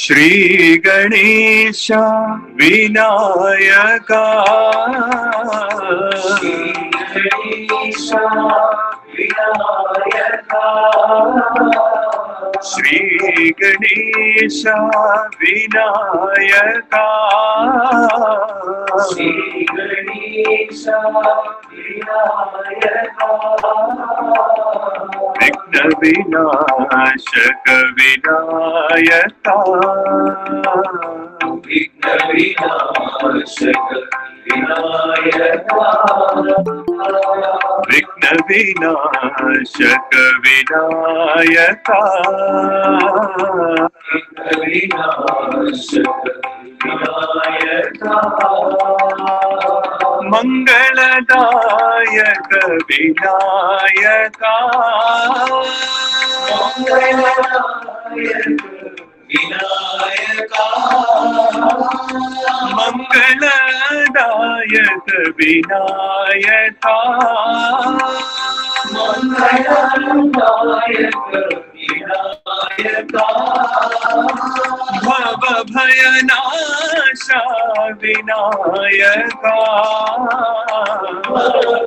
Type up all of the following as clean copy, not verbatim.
श्री गणेश विनायका श्री गणेश विनायका श्री गणेश विनायका श्री गणेश विनायका विघ्न विनाशक विनायका विघ्न विनाशक विनायका विघ्न विनाशक विनायका विघ्न विनाशक विनायका मंगलदायक विनायका मंगलदायक विनायका मंगलदायक विनायका मंगलदायक विनायका भव भयनाशा विनायका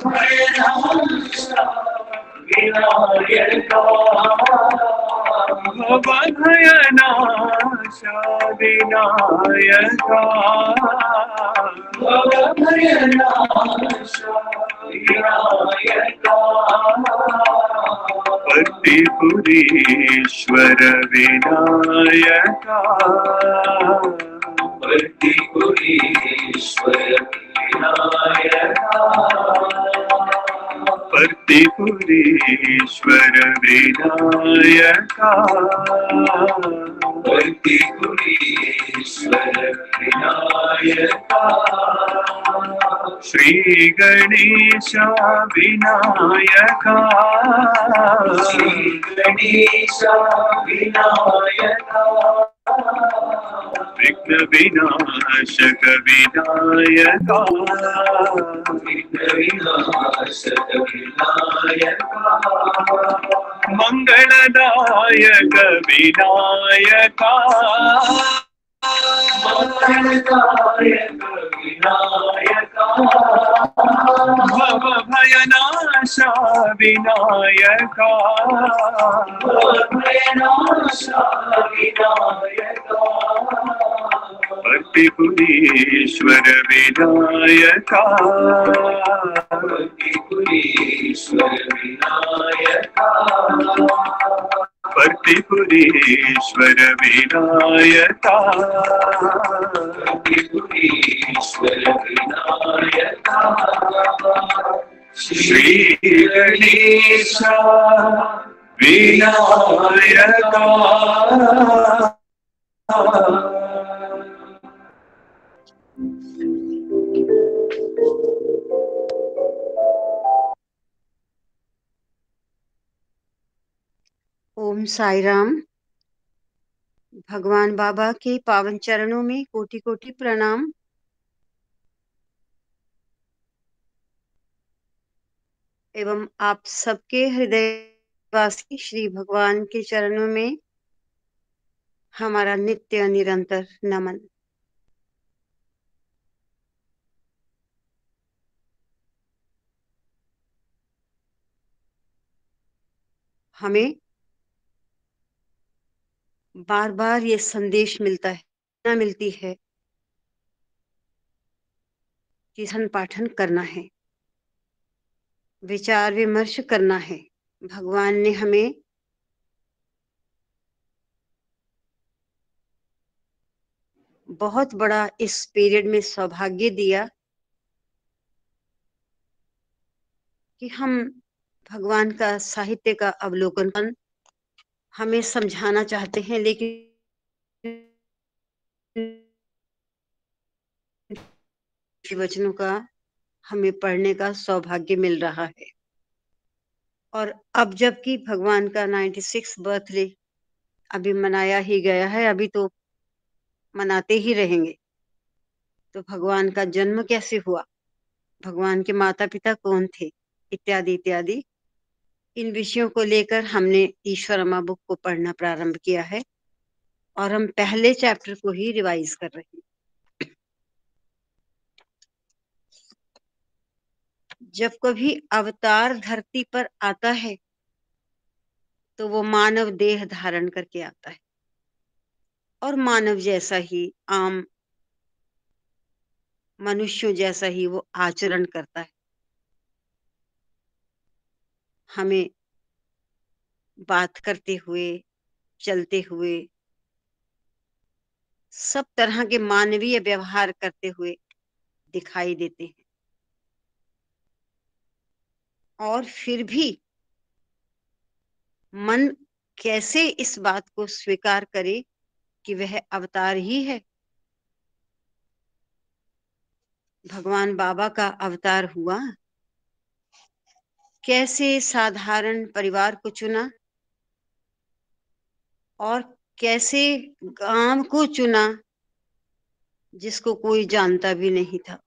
भयनाशा विनायका भव भयनाशा विनायका भव भयनाशा विनायका वर्तिपुरीश्वर विनायका वर्तिपुरीश्वर विनायका वर्तिपुरीश्वर विनायका वर्तिपुरीश्वर विनायका श्री गणेश विनायका श्री गणेश विनायका विघ्न विनाशक विनायका विघ्न विनाशक विनायका मंगलदायक विनायका मंगलदायक विनायका भव भयनाशा विनायका भयनाशा विनायका वर्तिपुरीश्वर विनायका वर्तिपुरीश्वर विनायका वर्तिपुरीश्वर विनायका वर्तिपुरीश्वर विनायका श्री गणेश विनायका ओम साई राम। भगवान बाबा के पावन चरणों में कोटि कोटि प्रणाम। एवं आप सबके हृदयवासी श्री भगवान के चरणों में हमारा नित्य निरंतर नमन। हमें बार बार ये संदेश मिलती है कि सन पाठन करना है, विचार विमर्श करना है। भगवान ने हमें बहुत बड़ा इस पीरियड में सौभाग्य दिया कि हम भगवान का साहित्य का अवलोकन हमें समझाना चाहते हैं, लेकिन वचनों का हमें पढ़ने का सौभाग्य मिल रहा है। और अब जबकि भगवान का 96 बर्थडे अभी मनाया ही गया है, अभी तो मनाते ही रहेंगे। तो भगवान का जन्म कैसे हुआ, भगवान के माता पिता कौन थे, इत्यादि इत्यादि इन विषयों को लेकर हमने ईश्वर अम्मा बुक को पढ़ना प्रारंभ किया है। और हम पहले चैप्टर को ही रिवाइज कर रहे हैं। जब कभी अवतार धरती पर आता है तो वो मानव देह धारण करके आता है और मानव जैसा ही, आम मनुष्यों जैसा ही वो आचरण करता है। हमें बात करते हुए, चलते हुए, सब तरह के मानवीय व्यवहार करते हुए दिखाई देते हैं। और फिर भी मन कैसे इस बात को स्वीकार करे कि वह अवतार ही है। भगवान बाबा का अवतार हुआ, कैसे साधारण परिवार को चुना और कैसे गांव को चुना जिसको कोई जानता भी नहीं था।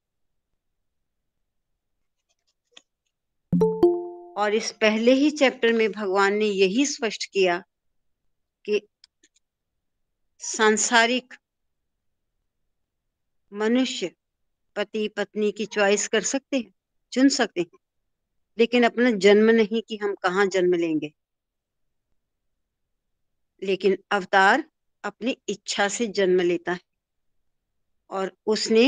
और इस पहले ही चैप्टर में भगवान ने यही स्पष्ट किया कि सांसारिक मनुष्य पति पत्नी की चॉइस कर सकते हैं, चुन सकते हैं, लेकिन अपना जन्म नहीं कि हम कहाँ जन्म लेंगे। लेकिन अवतार अपनी इच्छा से जन्म लेता है और उसने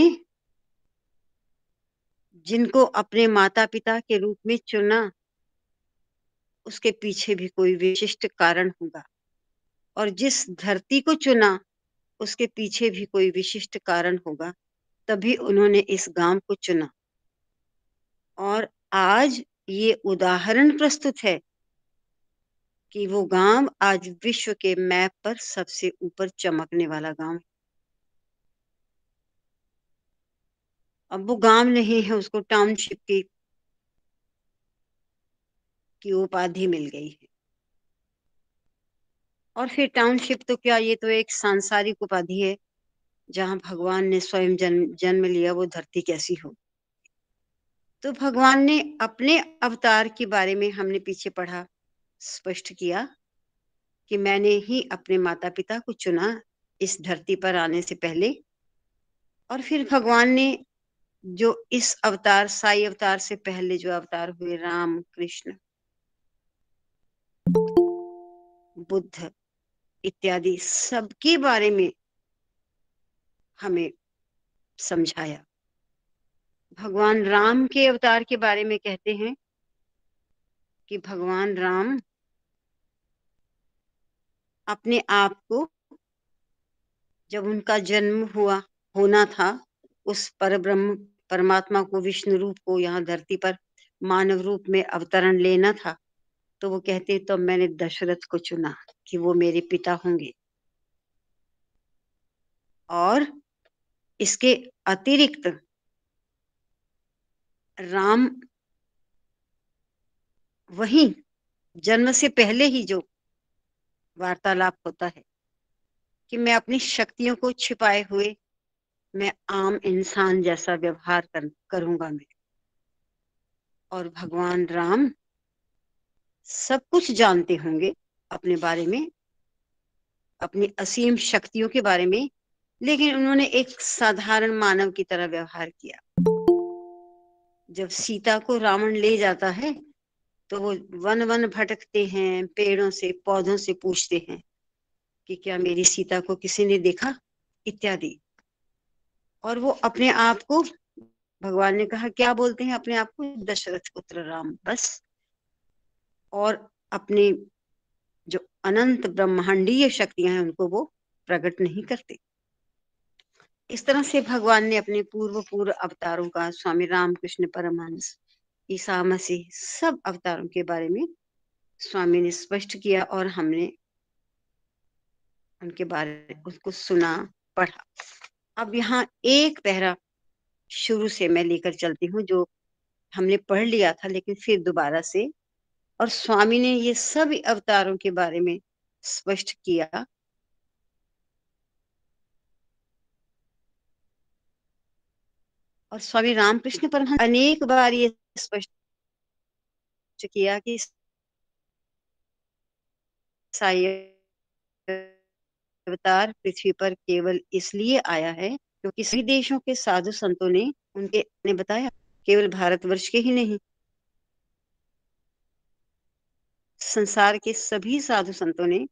जिनको अपने माता पिता के रूप में चुना उसके पीछे भी कोई विशिष्ट कारण होगा, और जिस धरती को चुना उसके पीछे भी कोई विशिष्ट कारण होगा, तभी उन्होंने इस गांव को चुना। और आज ये उदाहरण प्रस्तुत है कि वो गांव आज विश्व के मैप पर सबसे ऊपर चमकने वाला गांव है। अब वो गांव नहीं है, उसको टाउनशिप की उपाधि मिल गई है। और फिर टाउनशिप तो क्या, ये तो एक सांसारिक उपाधि है। जहां भगवान ने स्वयं जन्म लिया वो धरती कैसी हो। तो भगवान ने अपने अवतार के बारे में, हमने पीछे पढ़ा, स्पष्ट किया कि मैंने ही अपने माता पिता को चुना इस धरती पर आने से पहले। और फिर भगवान ने जो इस अवतार, साई अवतार से पहले जो अवतार हुए, राम, कृष्ण, बुद्ध इत्यादि, सबके बारे में हमें समझाया। भगवान राम के अवतार के बारे में कहते हैं कि भगवान राम अपने आप को, जब उनका जन्म होना था, उस परब्रह्म परमात्मा को, विष्णु रूप को यहाँ धरती पर मानव रूप में अवतरण लेना था, तो वो कहते तो मैंने दशरथ को चुना कि वो मेरे पिता होंगे। और इसके अतिरिक्त राम वही जन्म से पहले ही जो वार्तालाप होता है कि मैं अपनी शक्तियों को छिपाए हुए मैं आम इंसान जैसा व्यवहार करूंगा मैं। और भगवान राम सब कुछ जानते होंगे अपने बारे में, अपनी असीम शक्तियों के बारे में, लेकिन उन्होंने एक साधारण मानव की तरह व्यवहार किया। जब सीता को रावण ले जाता है तो वो वन वन भटकते हैं, पेड़ों से पौधों से पूछते हैं कि क्या मेरी सीता को किसी ने देखा इत्यादि। और वो अपने आप को, भगवान ने कहा क्या बोलते हैं अपने आप को, दशरथ पुत्र राम, बस। और अपने जो अनंत ब्रह्मांडीय शक्तियां हैं उनको वो प्रकट नहीं करते। इस तरह से भगवान ने अपने पूर्व अवतारों का, स्वामी रामकृष्ण परमहंस, ईसा मसीह, सब अवतारों के बारे में स्वामी ने स्पष्ट किया और हमने उनके बारे में उसको सुना, पढ़ा। अब यहाँ एक पैरा शुरू से मैं लेकर चलती हूँ जो हमने पढ़ लिया था, लेकिन फिर दोबारा से। और स्वामी ने ये सभी अवतारों के बारे में स्पष्ट किया। और स्वामी रामकृष्ण परमहंस अनेक बार ये स्पष्ट किया कि साई अवतार पृथ्वी पर केवल इसलिए आया है क्योंकि सभी देशों के साधु संतों ने बताया, केवल भारतवर्ष के ही नहीं, संसार के सभी साधु संतों ने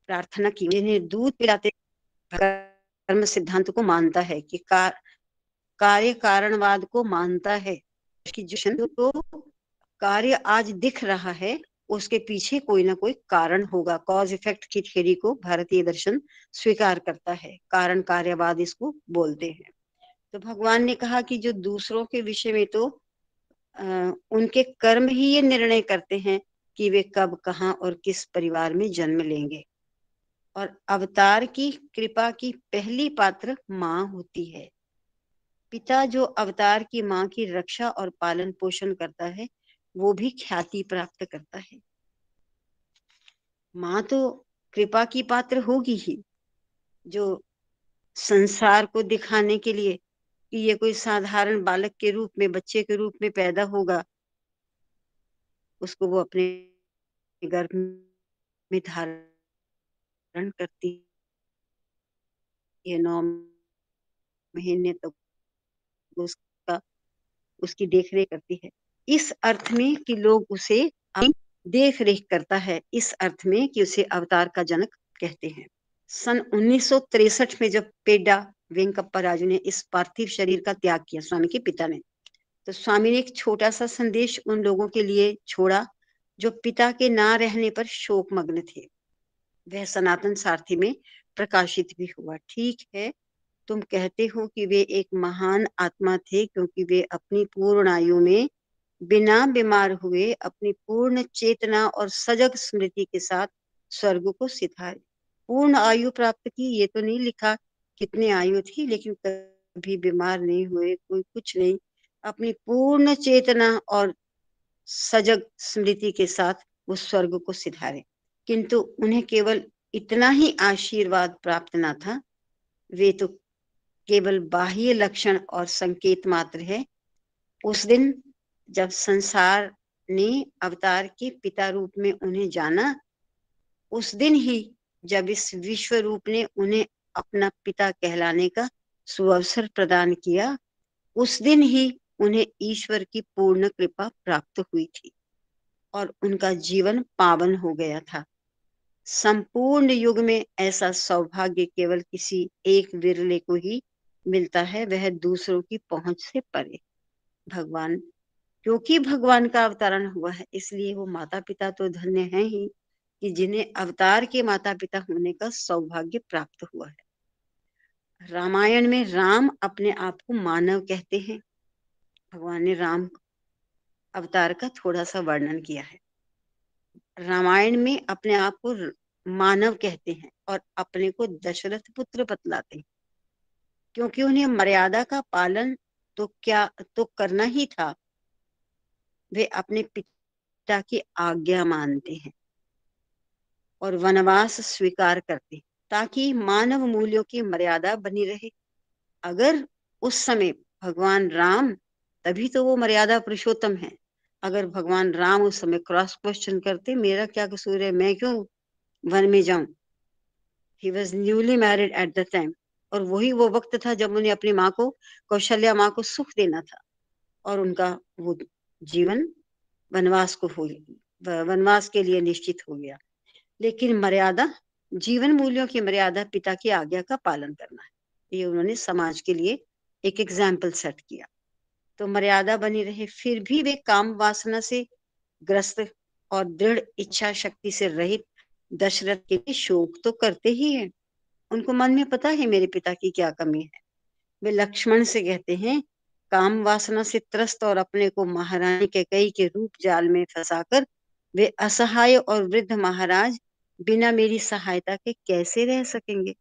प्रार्थना की, जिन्हें दूध पिलाते कर्म सिद्धांत को मानता है कि कार्य कारणवाद को मानता है कि जो कार्य आज दिख रहा है उसके पीछे कोई ना कोई कारण होगा। कॉज इफेक्ट की थ्योरी को भारतीय दर्शन स्वीकार करता है, कारण कार्यवाद इसको बोलते हैं। तो भगवान ने कहा कि जो दूसरों के विषय में तो उनके कर्म ही ये निर्णय करते हैं कि वे कब, कहाँ और किस परिवार में जन्म लेंगे, और अवतार की कृपा की पहली पात्र माँ होती है। पिता जो अवतार की माँ की रक्षा और पालन पोषण करता है वो भी ख्याति प्राप्त करता है। माँ तो कृपा की पात्र होगी ही, जो संसार को दिखाने के लिए कि ये कोई साधारण बालक के रूप में, बच्चे के रूप में पैदा होगा, उसको वो अपने गर्भ में धारण करती है 9 महीने तक उसकी देख रेख करती है। इस अर्थ में कि लोग उसे देख रेख करता है, इस अर्थ में कि उसे अवतार का जनक कहते हैं। सन 1963 में जब पेड्डा वेंकप्पा राजू ने इस पार्थिव शरीर का त्याग किया, स्वामी के पिता ने, तो स्वामी ने एक छोटा सा संदेश उन लोगों के लिए छोड़ा जो पिता के ना रहने पर शोक मग्न थे। वह सनातन सारथी में प्रकाशित भी हुआ। ठीक है, तुम कहते हो कि वे एक महान आत्मा थे क्योंकि वे अपनी पूर्ण आयु में बिना बीमार हुए अपनी पूर्ण चेतना और सजग स्मृति के साथ स्वर्ग को सिधारे। पूर्ण आयु प्राप्त की, ये तो नहीं लिखा कितनी आयु थी, लेकिन कभी बीमार नहीं हुए, कोई कुछ नहीं, अपनी पूर्ण चेतना और सजग स्मृति के साथ वो स्वर्ग को सिधारे। किंतु उन्हें केवल इतना ही आशीर्वाद प्राप्त ना था, वे तो केवल बाह्य लक्षण और संकेत मात्र है। उस दिन जब संसार ने अवतार के पिता रूप में उन्हें जाना, उस दिन ही जब इस विश्व रूप ने उन्हें अपना पिता कहलाने का सुअवसर प्रदान किया, उस दिन ही उन्हें ईश्वर की पूर्ण कृपा प्राप्त हुई थी और उनका जीवन पावन हो गया था। संपूर्ण युग में ऐसा सौभाग्य केवल किसी एक विरले को ही मिलता है, वह दूसरों की पहुंच से परे। भगवान, क्योंकि भगवान का अवतरण हुआ है, इसलिए वो माता पिता तो धन्य हैं ही कि जिन्हें अवतार के माता पिता होने का सौभाग्य प्राप्त हुआ है। रामायण में राम अपने आप को मानव कहते हैं। भगवान ने राम अवतार का थोड़ा सा वर्णन किया है। रामायण में अपने आप को मानव कहते हैं और अपने को दशरथ पुत्र बतलाते हैं, क्योंकि उन्हें मर्यादा का पालन तो करना ही था। वे अपने पिता की आज्ञा मानते हैं और वनवास स्वीकार करते हैं ताकि मानव मूल्यों की मर्यादा बनी रहे। अगर उस समय भगवान राम, तभी तो वो मर्यादा पुरुषोत्तम है, अगर भगवान राम उस समय क्रॉस क्वेश्चन करते, मेरा क्या कसूर है, मैं क्यों वन में जाऊं। He was newly married at the time, और वही वो वक्त था जब उन्हें अपनी माँ को, कौशल्या माँ को सुख देना था, और उनका वो जीवन वनवास के लिए निश्चित हो गया। लेकिन मर्यादा, जीवन मूल्यों की मर्यादा पिता की आज्ञा का पालन करना है, ये उन्होंने समाज के लिए एक एग्जाम्पल सेट किया। तो मर्यादा बनी रहे, फिर भी वे काम वासना से ग्रस्त और दृढ़ इच्छा शक्ति से रहित दशरथ के लिए शोक तो करते ही हैं। उनको मन में पता है मेरे पिता की क्या कमी है। वे लक्ष्मण से कहते हैं, काम वासना से त्रस्त और अपने को महारानी कैकेयी के रूप जाल में फंसाकर वे असहाय और वृद्ध महाराज बिना मेरी सहायता के कैसे रह सकेंगे।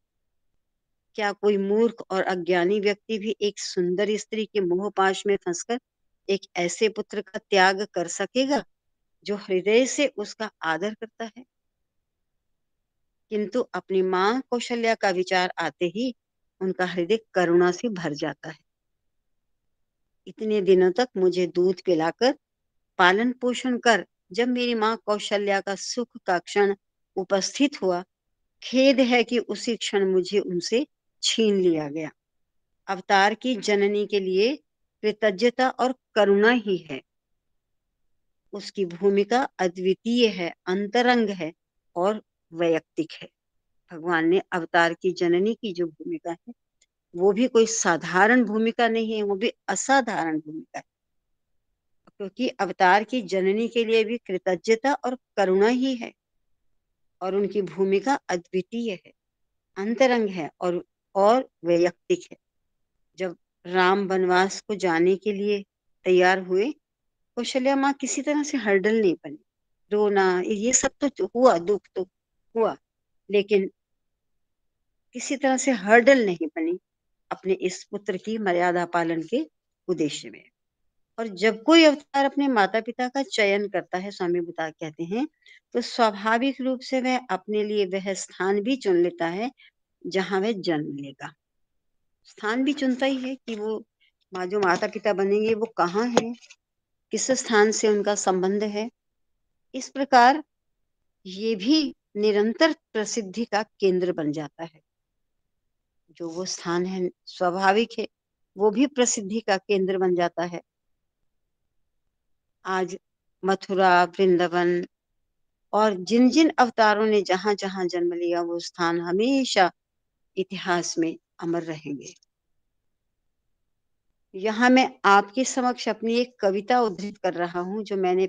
क्या कोई मूर्ख और अज्ञानी व्यक्ति भी एक सुंदर स्त्री के मोह पाश में फंसकर एक ऐसे पुत्र का त्याग कर सकेगा जो हृदय से उसका आदर करता है। किंतु अपनी मां कौशल्या का विचार आते ही उनका हृदय करुणा से भर जाता है। इतने दिनों तक मुझे दूध पिलाकर पालन पोषण कर जब मेरी मां कौशल्या का सुख का क्षण उपस्थित हुआ, खेद है कि उसी क्षण मुझे उनसे छीन लिया गया। अवतार की जननी के लिए कृतज्ञता और करुणा ही है। उसकी भूमिका अद्वितीय है, अंतरंग है और वैयक्तिक है। भगवान ने अवतार की जननी की जो भूमिका है वो भी कोई साधारण भूमिका नहीं है, वो भी असाधारण भूमिका है, क्योंकि अवतार की जननी के लिए भी कृतज्ञता और करुणा ही है और उनकी भूमिका अद्वितीय है, अंतरंग है और वैयक्तिक है। जब राम वनवास को जाने के लिए तैयार हुए, कौशल्या माँ किसी तरह से हर्डल नहीं बनी। रोना ये सब तो हुआ, दुख तो हुआ, लेकिन किसी तरह से हर्डल नहीं बनी अपने इस पुत्र की मर्यादा पालन के उद्देश्य में। और जब कोई अवतार अपने माता पिता का चयन करता है, स्वामी बुद्ध कहते हैं, तो स्वाभाविक रूप से वह अपने लिए वह स्थान भी चुन लेता है जहां वह जन्म लेगा। स्थान भी चुनता ही है कि वो जो माता पिता बनेंगे वो कहाँ है, किस स्थान से उनका संबंध है। इस प्रकार ये भी निरंतर प्रसिद्धि का केंद्र बन जाता है। जो वो स्थान है स्वाभाविक है, वो भी प्रसिद्धि का केंद्र बन जाता है। आज मथुरा, वृंदावन और जिन जिन अवतारों ने जहां जहां जन्म लिया, वो स्थान हमेशा इतिहास में अमर रहेंगे। यहाँ मैं आपके समक्ष अपनी एक कविता उद्धृत कर रहा हूँ जो मैंने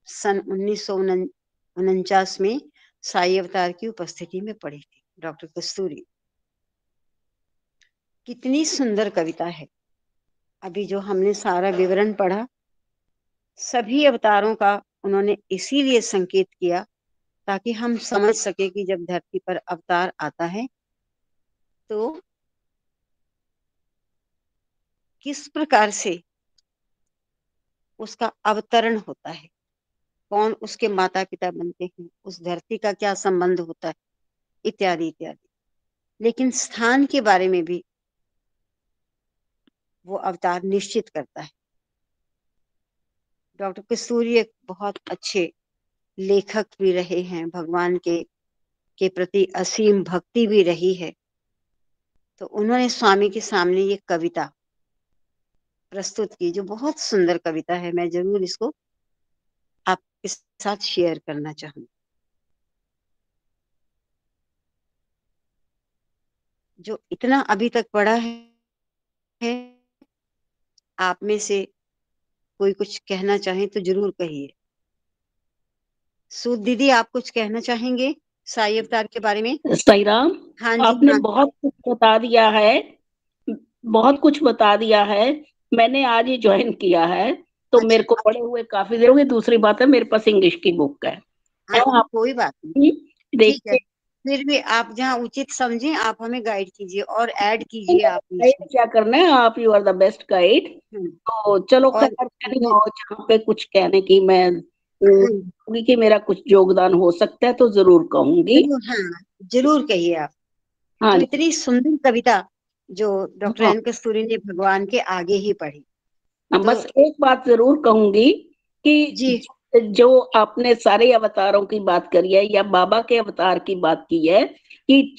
सन 1949 में साई अवतार की उपस्थिति में पढ़ी थी, डॉक्टर कस्तूरी। कितनी सुंदर कविता है। अभी जो हमने सारा विवरण पढ़ा, सभी अवतारों का उन्होंने इसीलिए संकेत किया ताकि हम समझ सके कि जब धरती पर अवतार आता है तो किस प्रकार से उसका अवतरण होता है, कौन उसके माता पिता बनते हैं, उस धरती का क्या संबंध होता है, इत्यादि इत्यादि। लेकिन स्थान के बारे में भी वो अवतार निश्चित करता है। डॉक्टर कस्तूरी एक बहुत अच्छे लेखक भी रहे हैं, भगवान के प्रति असीम भक्ति भी रही है। तो उन्होंने स्वामी के सामने ये कविता प्रस्तुत की जो बहुत सुंदर कविता है। मैं जरूर इसको आपके साथ शेयर करना चाहूंगी। जो इतना अभी तक पढ़ा है, आप में से कोई कुछ कहना चाहे तो जरूर कहिए। सूद दीदी, आप कुछ कहना चाहेंगे साई अवतार के बारे में? साई राम, हाँ जी, आपने हाँ। बहुत कुछ बता दिया है, बहुत कुछ बता दिया है। मैंने आज ही ज्वाइन किया है तो अच्छा, मेरे को पढ़े हुए काफी देर हो गई। दूसरी बात है, मेरे पास इंग्लिश की बुक है। अच्छा, आप कोई बात नहीं, ठीक है। देखिए, फिर भी आप जहाँ उचित समझें आप हमें गाइड कीजिए और ऐड कीजिए आप बीच में। क्या करना है, आप you are the best guide. तो चलो और खैर, जहाँ पे कुछ कहने की मैं कहूंगी कि मेरा कुछ योगदान हो सकता है तो जरूर कहूंगी। जरूर, हाँ जरूर कहिए आप। हाँ तो इतनी सुंदर कविता जो डॉक्टर हाँ, एन कस्तूरी ने भगवान के आगे ही पढ़ी। तो बस एक बात जरूर कहूंगी कि जी, जो आपने सारे अवतारों की बात करी है या बाबा के अवतार की बात की है कि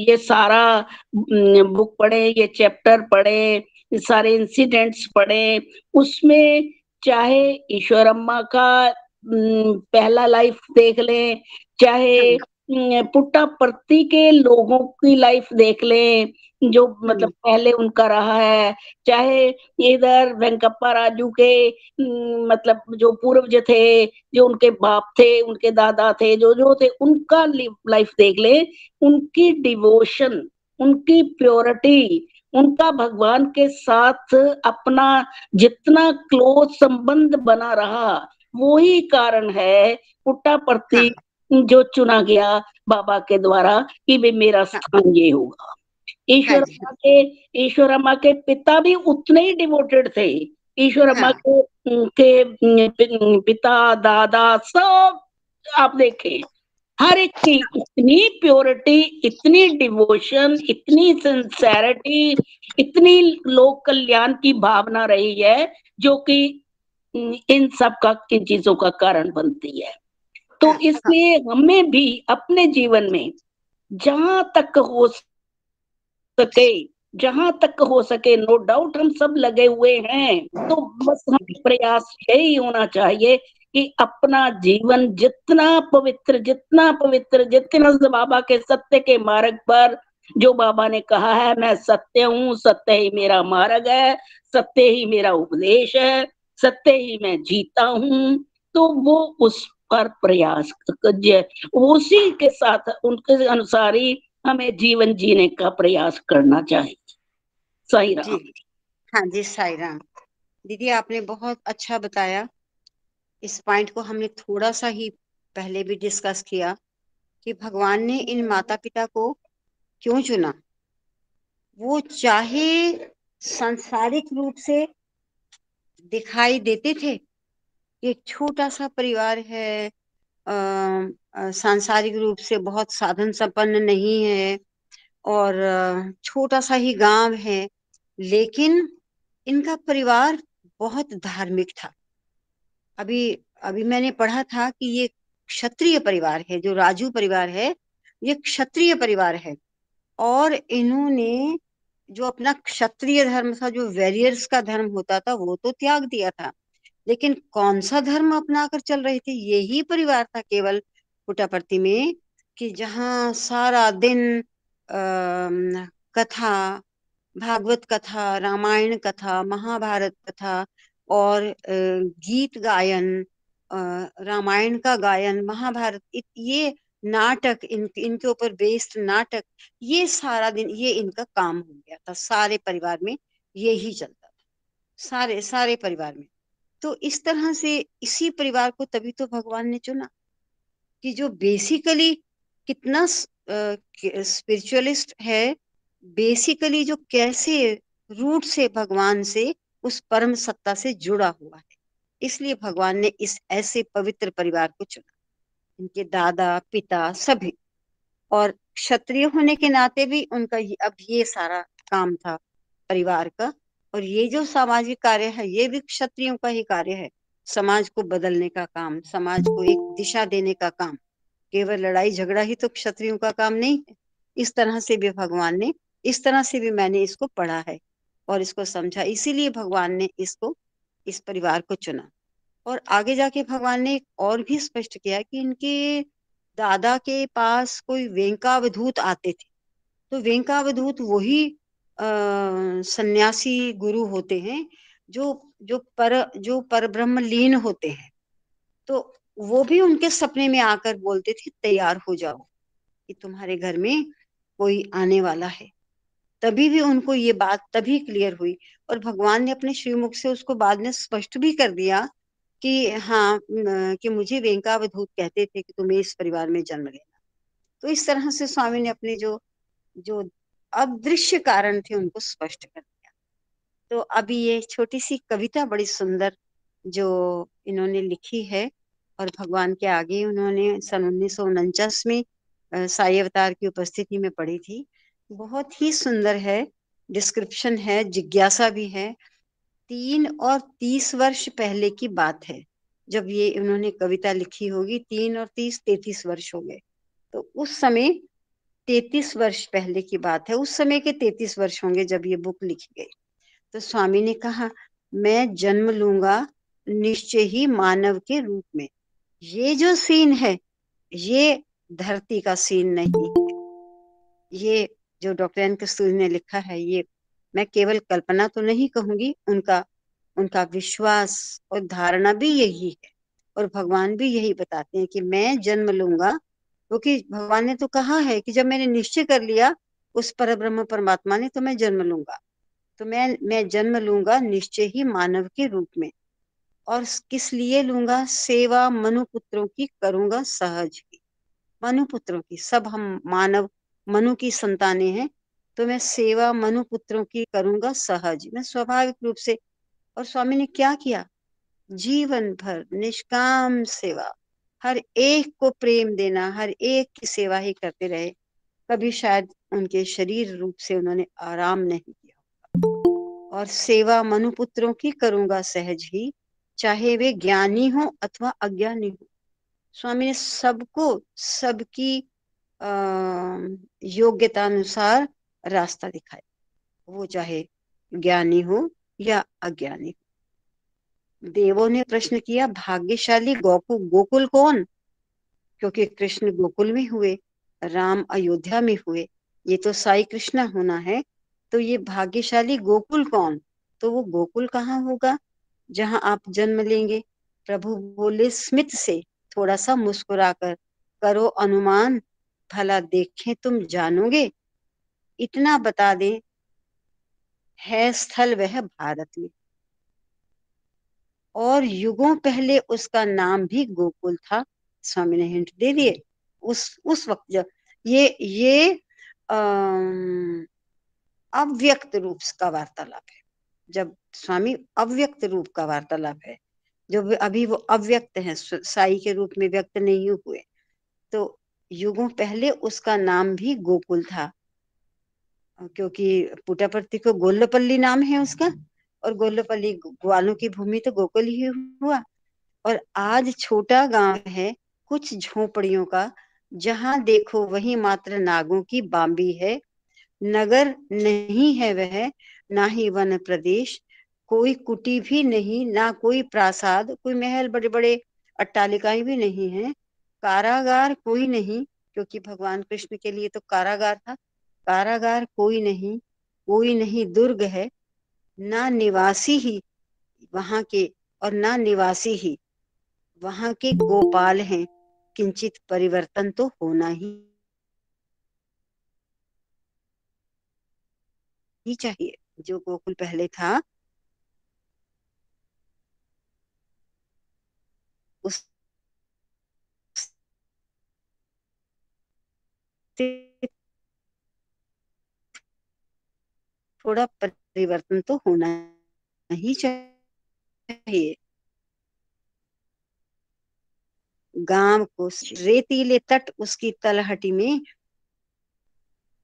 ये सारा बुक पढ़े, ये चैप्टर पढ़े, सारे इंसिडेंट्स पढ़े, उसमें चाहे ईश्वरम्मा का पहला लाइफ देख लें, चाहे पुट्टापर्थी के लोगों की लाइफ देख लें जो मतलब पहले उनका रहा है, चाहे इधर वेंकप्पा राजू के मतलब जो पूर्वज थे, जो उनके बाप थे, उनके दादा थे, जो जो थे, उनका लाइफ देख ले, उनकी डिवोशन, उनकी प्योरिटी, उनका भगवान के साथ अपना जितना क्लोज संबंध बना रहा, वो ही कारण है पुट्टापर्थी जो चुना गया बाबा के द्वारा कि भाई मेरा स्थान ये होगा। ईश्वरम्मा के पिता भी उतने ही डिवोटेड थे, ईश्वर अम्मा हाँ के पिता दादा सब आप देखें, हर एक की इतनी प्योरिटी, इतनी डिवोशन, इतनी सिंसेरिटी, इतनी लोक कल्याण की भावना रही है, जो कि इन सब का, इन चीजों का कारण बनती है। तो हाँ हाँ इसलिए हमें भी अपने जीवन में जहां तक हो सके, जहां तक हो सके, नो डाउट हम सब लगे हुए हैं, तो बस हमें प्रयास यही होना चाहिए कि अपना जीवन जितना पवित्र, जितना बाबा के सत्य के मार्ग पर, जो बाबा ने कहा है मैं सत्य हूँ, सत्य ही मेरा मार्ग है, सत्य ही मेरा उपदेश है, सत्य ही मैं जीता हूँ, तो वो उस पर प्रयास उसी के साथ, उनके अनुसार ही हमें जीवन जीने का प्रयास करना चाहिए। सही जी राम। हाँ जी साई राम। दीदी आपने बहुत अच्छा बताया। इस पॉइंट को हमने थोड़ा सा ही पहले भी डिस्कस किया कि भगवान ने इन माता पिता को क्यों चुना। वो चाहे सांसारिक रूप से दिखाई देते थे कि एक छोटा सा परिवार है, सांसारिक रूप से बहुत साधन संपन्न नहीं है और छोटा सा ही गांव है, लेकिन इनका परिवार बहुत धार्मिक था। अभी अभी मैंने पढ़ा था कि ये क्षत्रिय परिवार है, जो राजू परिवार है ये क्षत्रिय परिवार है। और इन्होंने जो अपना क्षत्रिय धर्म था, जो वॉरियर्स का धर्म होता था, वो तो त्याग दिया था, लेकिन कौन सा धर्म अपनाकर चल रहे थे? यही परिवार था केवल पुट्टापर्थी में, कि जहाँ सारा दिन कथा, भागवत कथा, रामायण कथा, महाभारत कथा और गीत गायन, रामायण का गायन, महाभारत, ये नाटक, इनके ऊपर बेस्ड नाटक, ये सारा दिन ये इनका काम हो गया था। सारे परिवार में यही चलता था, सारे सारे परिवार में। तो इस तरह से इसी परिवार को तभी तो भगवान ने चुना कि जो बेसिकली कितना स्पिरिचुअलिस्ट है, बेसिकली जो कैसे रूट से भगवान से, उस परम सत्ता से जुड़ा हुआ है। इसलिए भगवान ने इस ऐसे पवित्र परिवार को चुना, इनके दादा पिता सभी। और क्षत्रिय होने के नाते भी उनका अब ये सारा काम था परिवार का। और ये जो सामाजिक कार्य है ये भी क्षत्रियों का ही कार्य है, समाज को बदलने का काम, समाज को एक दिशा देने का काम। केवल लड़ाई झगड़ा ही तो क्षत्रियों का काम नहीं है। इस तरह से भी भगवान ने, इस तरह से भी मैंने इसको पढ़ा है और इसको समझा, इसीलिए भगवान ने इसको, इस परिवार को चुना। और आगे जाके भगवान ने एक और भी स्पष्ट किया कि इनके दादा के पास कोई वेंकावधूत आते थे। तो वेंकावधूत वही सन्यासी गुरु होते हैं जो जो परब्रह्म लीन होते हैं। तो वो भी उनके सपने में आकर बोलते थे तैयार हो जाओ कि तुम्हारे घर में कोई आने वाला है। तभी भी उनको ये बात तभी क्लियर हुई, और भगवान ने अपने श्रीमुख से उसको बाद में स्पष्ट भी कर दिया कि हाँ, कि मुझे वेंकावधूत कहते थे कि तुम्हें इस परिवार में जन्म लेना। तो इस तरह से स्वामी ने अपने जो जो अदृश्य कारण थे उनको स्पष्ट कर दिया। तो अभी ये छोटी सी कविता बड़ी सुंदर जो इन्होंने लिखी है, और भगवान के आगे उन्होंने सन 1949 में साई अवतार की उपस्थिति में पढ़ी थी। बहुत ही सुंदर है, डिस्क्रिप्शन है, जिज्ञासा भी है। 3 और 30 वर्ष पहले की बात है जब ये उन्होंने कविता लिखी होगी। 3 और 30, 33 वर्ष हो गए। तो उस समय 33 वर्ष पहले की बात है, उस समय के 33 वर्ष होंगे जब ये बुक लिखी गई। तो स्वामी ने कहा, मैं जन्म लूंगा निश्चय ही मानव के रूप में। ये जो सीन है ये धरती का सीन नहीं है। ये जो डॉक्टर एन कस्तूरी ने लिखा है, ये मैं केवल कल्पना तो नहीं कहूंगी, उनका उनका विश्वास और धारणा भी यही है। और भगवान भी यही बताते हैं कि मैं जन्म लूंगा, क्योंकि भगवान ने तो कहा है कि जब मैंने निश्चय कर लिया उस परब्रह्म परमात्मा ने, तो मैं जन्म लूंगा। तो मैं जन्म लूंगा निश्चय ही मानव के रूप में। और किस लिए लूंगा? सेवा मनु पुत्रों की करूंगा सहज ही। मनु पुत्रों की, सब हम मानव मनु की संतानें हैं, तो मैं सेवा मनु पुत्रों की करूंगा सहज, मैं स्वाभाविक रूप से। और स्वामी ने क्या किया, जीवन भर निष्काम सेवा, हर एक को प्रेम देना, हर एक की सेवा ही करते रहे। कभी शायद उनके शरीर रूप से उन्होंने आराम नहीं किया। और सेवा मनुपुत्रों की करूंगा सहज ही, चाहे वे ज्ञानी हो अथवा अज्ञानी हो। स्वामी ने सबको सबकी योग्यता अनुसार रास्ता दिखाया, वो चाहे ज्ञानी हो या अज्ञानी हो। देवों ने प्रश्न किया, भाग्यशाली गोकुल कौन? क्योंकि कृष्ण गोकुल में हुए, राम अयोध्या में हुए, ये तो साई कृष्णा होना है। तो ये भाग्यशाली गोकुल कौन? तो वो गोकुल कहाँ होगा जहां आप जन्म लेंगे? प्रभु बोले स्मित से, थोड़ा सा मुस्कुराकर, करो अनुमान, भला देखें तुम जानोगे। इतना बता दें, है स्थल वह भारत में, और युगों पहले उसका नाम भी गोकुल था। स्वामी ने हिंट दे दिए। उस वक्त जब ये अव्यक्त रूप का वार्तालाप है, जब स्वामी अव्यक्त रूप का वार्तालाप है, जो अभी वो अव्यक्त है, साई के रूप में व्यक्त नहीं हुए। तो युगों पहले उसका नाम भी गोकुल था, क्योंकि पुट्टपर्ती को गोल्लपल्ली नाम है उसका, और गोल्लपल्ली ग्वालों की भूमि तो गोकुल ही हुआ। और आज छोटा गांव है कुछ झोपड़ियों का, जहां देखो वहीं मात्र नागों की बांबी है। नगर नहीं है वह, ना ही वन प्रदेश, कोई कुटी भी नहीं, ना कोई प्रासाद, कोई महल, बड़े बड़े अट्टालिकाएं भी नहीं है। कारागार कोई नहीं, क्योंकि भगवान कृष्ण के लिए तो कारागार था। कारागार कोई नहीं दुर्ग है, ना निवासी ही वहां के, और ना निवासी ही वहां के गोपाल हैं। किंचित परिवर्तन तो होना ही चाहिए। जो गोकुल पहले था उससे थोड़ा परिवर्तन तो होना ही चाहिए। गांव को रेतीले तट उसकी तलहटी में,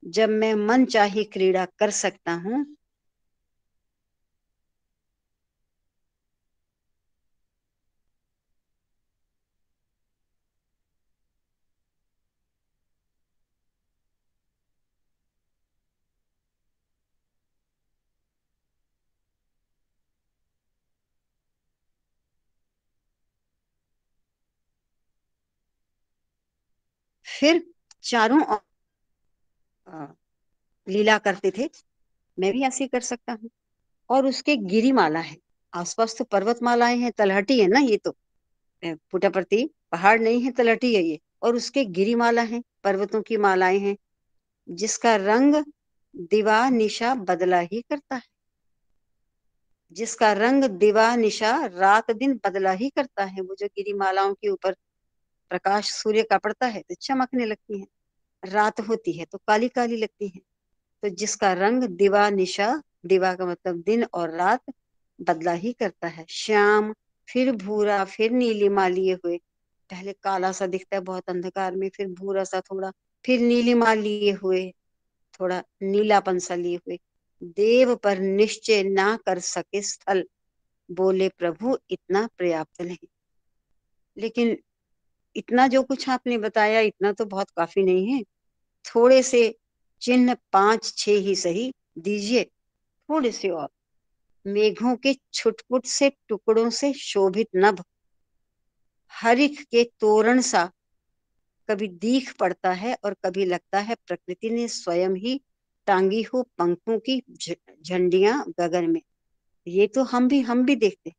जब मैं मन चाही क्रीड़ा कर सकता हूँ। फिर चारों लीला करते थे, मैं भी ऐसे ही कर सकता हूँ। और उसके गिरिमाला है, आसपास तो पर्वतमालाएं हैं, तलहटी है ना ये तो, पुट्टपर्ती पहाड़ नहीं है, तलहटी है ये। और उसके गिरिमाला है, पर्वतों की मालाएं हैं, जिसका रंग दिवा निशा बदला ही करता है, जिसका रंग दिवा निशा रात दिन बदला ही करता है। वो जो गिरिमालाओं के ऊपर प्रकाश सूर्य का पड़ता है तो चमकने लगती है, रात होती है तो काली काली लगती है। तो जिसका रंग दिवा निशा, दिवा का मतलब दिन और रात, बदला ही करता है। श्याम, फिर भूरा, फिर नीलिमा लिए हुए, पहले काला सा दिखता है बहुत अंधकार में, फिर भूरा सा थोड़ा, फिर नीलिमा लिए हुए, थोड़ा नीलापन सा लिए हुए, देव पर निश्चय ना कर सके स्थल, बोले प्रभु इतना पर्याप्त नहीं। लेकिन इतना जो कुछ आपने बताया, इतना तो बहुत काफी नहीं है। थोड़े से चिन्ह 5-6 ही सही दीजिए, थोड़े से और। मेघों के छुटपुट से टुकड़ों से शोभित नभ, हरिख के तोरण सा, कभी दीख पड़ता है और कभी लगता है प्रकृति ने स्वयं ही टांगी हो पंखों की झंडियां गगन में। ये तो हम भी देखते हैं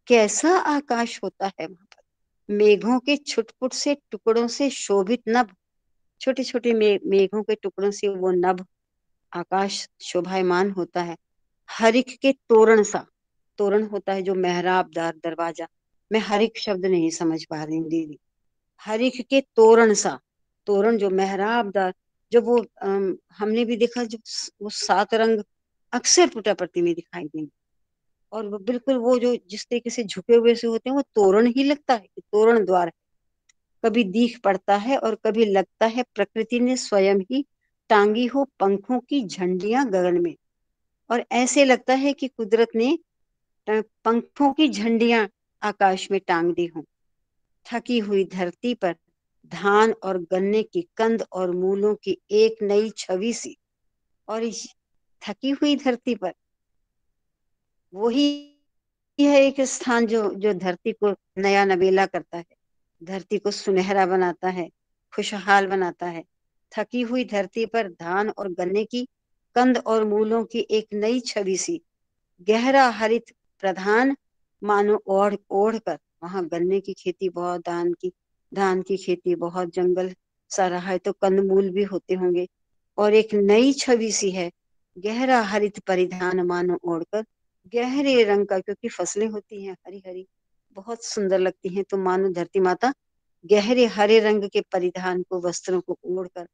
कैसा आकाश होता है वहां पर। मेघों के छुटपुट से टुकड़ों से शोभित नभ, छोटे छोटे मेघों के टुकड़ों से वो नभ आकाश शोभायमान होता है। हरिक के तोरण सा, तोरण होता है जो मेहराबदार दरवाजा, मैं हरिक शब्द नहीं समझ पा रही हूँ दीदी। हरिक के तोरण सा, तोरण जो मेहराबदार, जो वो हमने भी देखा, जो वो 7 रंग अक्सर पुट्टपर्ती में दिखाई देंगे। और वो बिल्कुल वो जो जिस तरीके से झुके हुए से होते हैं वो तोरण ही लगता है, तोरण द्वार है। कभी दीख पड़ता है और कभी लगता है प्रकृति ने स्वयं ही टांगी हो पंखों की झंडियां गगन में। और ऐसे लगता है कि कुदरत ने पंखों की झंडियां आकाश में टांग दी हों। थकी हुई धरती पर धान और गन्ने की कंद और मूलों की एक नई छवि सी। और इस थकी हुई धरती पर वही है एक स्थान जो जो धरती को नया नवेला करता है, धरती को सुनहरा बनाता है, खुशहाल बनाता है। थकी हुई धरती पर धान और गन्ने की कंद और मूलों की एक नई छवि सी। गहरा हरित प्रधान मानो ओढ़ ओढ़ कर, वहां गन्ने की खेती बहुत, धान की खेती बहुत, जंगल सा रहा है तो कंदमूल भी होते होंगे। और एक नई छवि सी है, गहरा हरित परिधान मानो ओढ़कर, गहरे रंग का, क्योंकि फसलें होती हैं हरी हरी, बहुत सुंदर लगती हैं। तो मानो धरती माता गहरे हरे रंग के परिधान को, वस्त्रों को ओढ़कर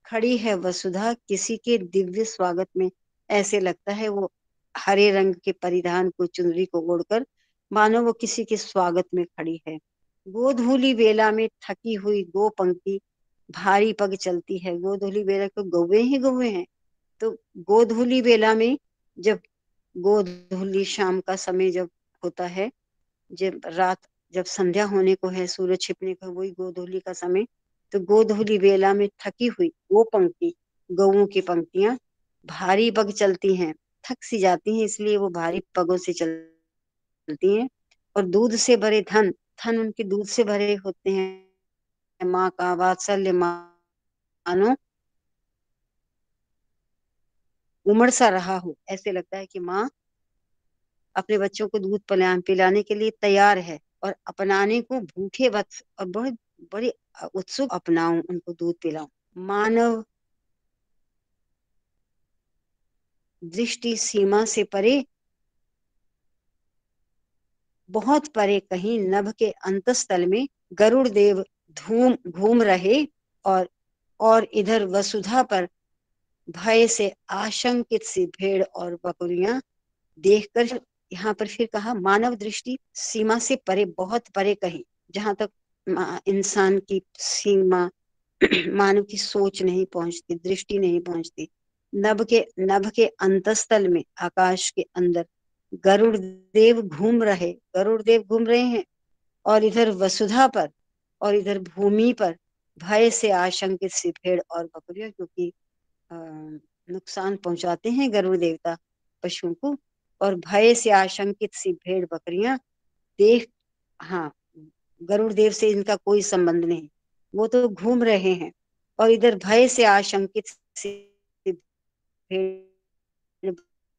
खड़ी है वसुधा किसी के दिव्य स्वागत में। ऐसे लगता है वो हरे रंग के परिधान को, चुनरी को ओढ़कर मानो वो किसी के स्वागत में खड़ी है। गोधूली बेला में थकी हुई गो पंक्ति भारी पग चलती है। गोधूली बेला को गौवे ही गौवे हैं। तो गोधूली बेला में जब गोधूली शाम का समय जब होता है, जब रात, जब संध्या होने को है, सूरज छिपने को, वही गोधूली का समय। तो गोधूली बेला में थकी हुई वो पंक्ति, गौओं की पंक्तियां भारी पग चलती हैं, थक सी जाती हैं, इसलिए वो भारी पगों से चलती हैं। और दूध से भरे थन, थन उनके दूध से भरे होते हैं। माँ का वात्सल्य मानो उमड़ सा रहा हो। ऐसे लगता है कि माँ अपने बच्चों को दूध पिलाने के लिए तैयार है, और अपनाने को भूखे वत्स, और बहुत बड़ी उत्सुक अपनाऊं, उनको दूध पिलाऊं। मानव दृष्टि सीमा से परे, बहुत परे कहीं नभ के अंतस्थल में गरुड़ देव धूम घूम रहे। और इधर वसुधा पर भय से आशंकित सी भेड़ और बकरियां देखकर, यहाँ पर फिर कहा मानव दृष्टि सीमा से परे, बहुत परे कहीं, जहां तक इंसान की सीमा मानव की सोच नहीं पहुंचती, दृष्टि नहीं पहुंचती। नभ के अंतस्थल में, आकाश के अंदर गरुड़ देव घूम रहे हैं। और इधर वसुधा पर और इधर भूमि पर भय से आशंकित सी भेड़ और बकरियां, क्योंकि नुकसान पहुंचाते हैं गरुड़ देवता पशुओं को। और भय से आशंकित सी भेड़ बकरियां देख, हाँ, गरुड़ देव से इनका कोई संबंध नहीं, वो तो घूम रहे हैं। और इधर भय से आशंकित सी भेड़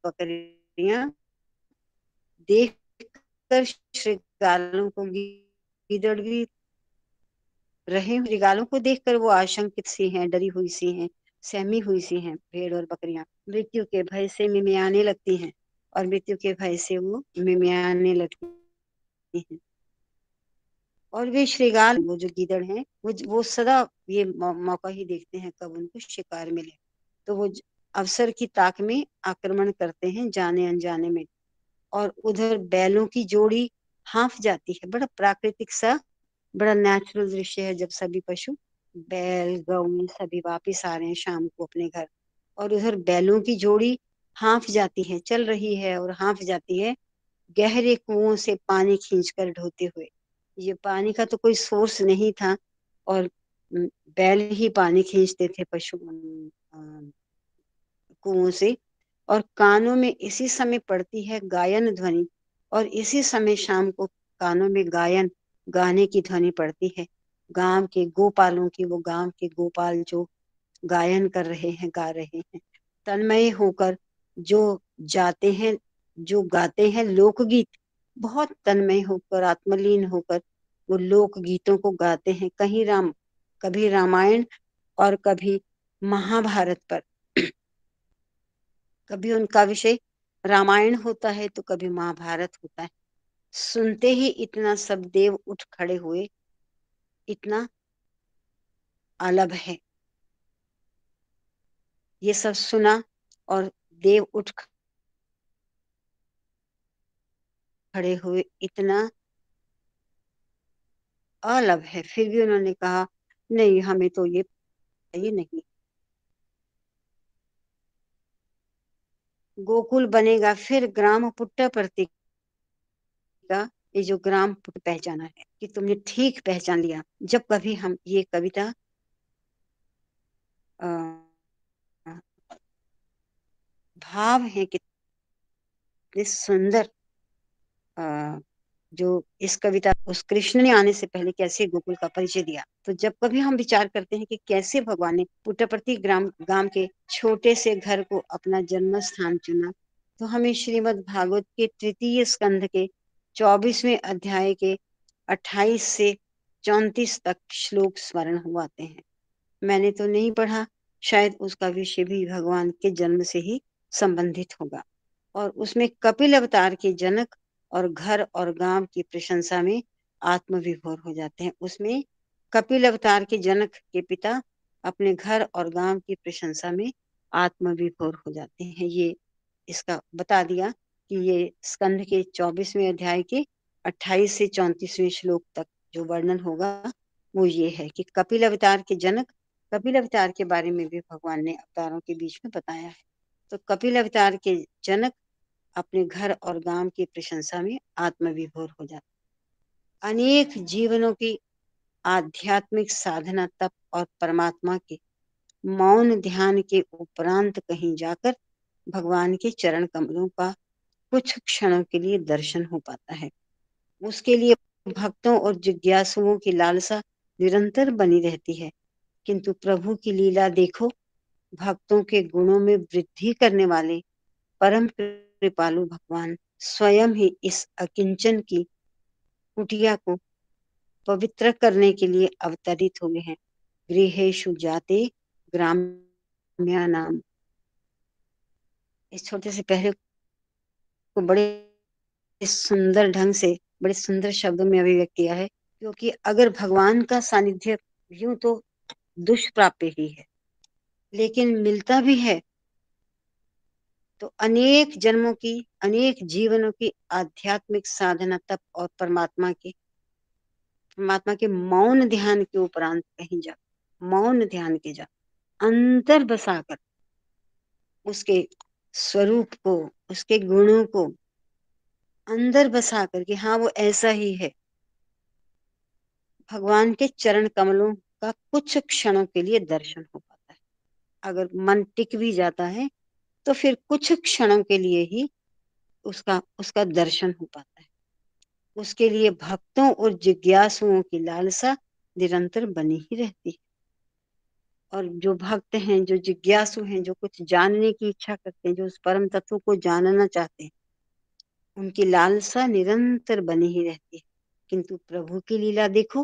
बकरियां देखकर श्रृगालों को, गीदड़ भी रहे, श्रृगालों को देखकर वो आशंकित सी हैं, डरी हुई सी हैं, सहमी हुई सी हैं भेड़ और बकरियां। मृत्यु के भय से मिमियाने लगती हैं, और मृत्यु के भय से वो मिमियाने लगती हैं। और वे श्रृगाल, वो जो गीदड़ हैं, वो सदा ये मौका ही देखते हैं कब उनको शिकार मिले। तो वो अवसर की ताक में आक्रमण करते हैं जाने अनजाने में। और उधर बैलों की जोड़ी हाँफ जाती है। बड़ा प्राकृतिक सा, बड़ा नेचुरल दृश्य है, जब सभी पशु, बैल गऊ सभी वापिस आ रहे हैं शाम को अपने घर। और उधर बैलों की जोड़ी हाँफ जाती है, चल रही है और हाँफ जाती है, गहरे कुओं से पानी खींचकर ढोते हुए। ये पानी का तो कोई सोर्स नहीं था, और बैल ही पानी खींचते थे पशु कुओं से। और कानों में इसी समय पड़ती है गायन ध्वनि, और इसी समय शाम को कानों में गायन, गाने की ध्वनि पड़ती है। गांव के गोपालों की, वो गांव के गोपाल जो गायन कर रहे हैं, गा रहे हैं, तन्मय होकर जो जाते हैं, जो गाते हैं लोकगीत, बहुत तन्मय होकर, आत्मलीन होकर वो लोक गीतों को गाते हैं। कभी रामायण और कभी महाभारत पर, कभी उनका विषय रामायण होता है तो कभी महाभारत होता है। सुनते ही इतना सब देव उठ खड़े हुए, इतना अलग है। ये सब सुना और देव उठ खड़े हुए इतना अलग है, फिर भी उन्होंने कहा नहीं, हमें तो ये नहीं, गोकुल बनेगा फिर ग्राम पुट्टपर्ती का। ये जो ग्राम पुट पहचाना है कि तुमने ठीक पहचान लिया। जब कभी हम ये कविता अ, भाव है कितने सुंदर, अ, जो इस कविता उस कृष्ण ने आने से पहले कैसे गोकुल का परिचय दिया। तो जब कभी हम विचार करते हैं कि कैसे भगवान ने पुट्टपर्ती गांव के छोटे से घर को अपना जन्म स्थान चुना, तो हमें श्रीमद् भागवत के तृतीय स्कंध के 24वें अध्याय के 28 से 34 तक श्लोक स्मरण हो आते हैं। मैंने तो नहीं पढ़ा, शायद उसका विषय भी भगवान के जन्म से ही संबंधित होगा। और उसमें कपिल अवतार के जनक और घर और गांव की प्रशंसा में आत्मविभोर हो जाते हैं। उसमें कपिल अवतार के जनक के पिता अपने घर और गांव की प्रशंसा में आत्मविभोर हो जाते हैं। ये इसका बता दिया कि ये स्कंध के 24वें अध्याय के 28 से 34वें श्लोक तक जो वर्णन होगा वो ये है कि कपिल अवतार के जनक, कपिल अवतार के बारे में भी भगवान ने अवतारों के बीच में बताया है। तो कपिल अवतार के जनक अपने घर और गांव की प्रशंसा में आत्मविभोर हो जाते। अनेक जीवनों की आध्यात्मिक साधना, तप और परमात्मा के मौन ध्यान के उपरांत कहीं जाकर भगवान के चरण कमलों का कुछ क्षणों के लिए दर्शन हो पाता है। उसके लिए भक्तों और जिज्ञासुओं की लालसा निरंतर बनी रहती है। किंतु प्रभु की लीला देखो, भक्तों के गुणों में वृद्धि करने वाले परम कृपालु भगवान स्वयं ही इस अकिंचन की कुटिया को पवित्र करने के लिए अवतरित हुए हैं। गृहेषु जाते ग्राम्यानाम, इस छोटे से पहले को बड़े सुंदर ढंग से, बड़े सुंदर शब्दों में अभिव्यक्त किया है। क्योंकि अगर भगवान का सानिध्य यूं तो दुष्प्राप्य ही है, लेकिन मिलता भी है तो अनेक जन्मों की, अनेक जीवनों की आध्यात्मिक साधना, तप और परमात्मा के मौन ध्यान के उपरांत कहीं जा, मौन ध्यान के जा अंतर बसाकर उसके स्वरूप को, उसके गुणों को अंदर बसा कर कि हाँ वो ऐसा ही है, भगवान के चरण कमलों का कुछ क्षणों के लिए दर्शन हो पाता है। अगर मन टिक भी जाता है तो फिर कुछ क्षणों के लिए ही उसका उसका दर्शन हो पाता है। उसके लिए भक्तों और जिज्ञासुओं की लालसा निरंतर बनी ही रहती है। और जो भक्त हैं, जो जिज्ञासु हैं, जो कुछ जानने की इच्छा करते हैं, जो उस परम तत्व को जानना चाहते हैं, उनकी लालसा निरंतर बनी ही रहती है। किंतु प्रभु की लीला देखो,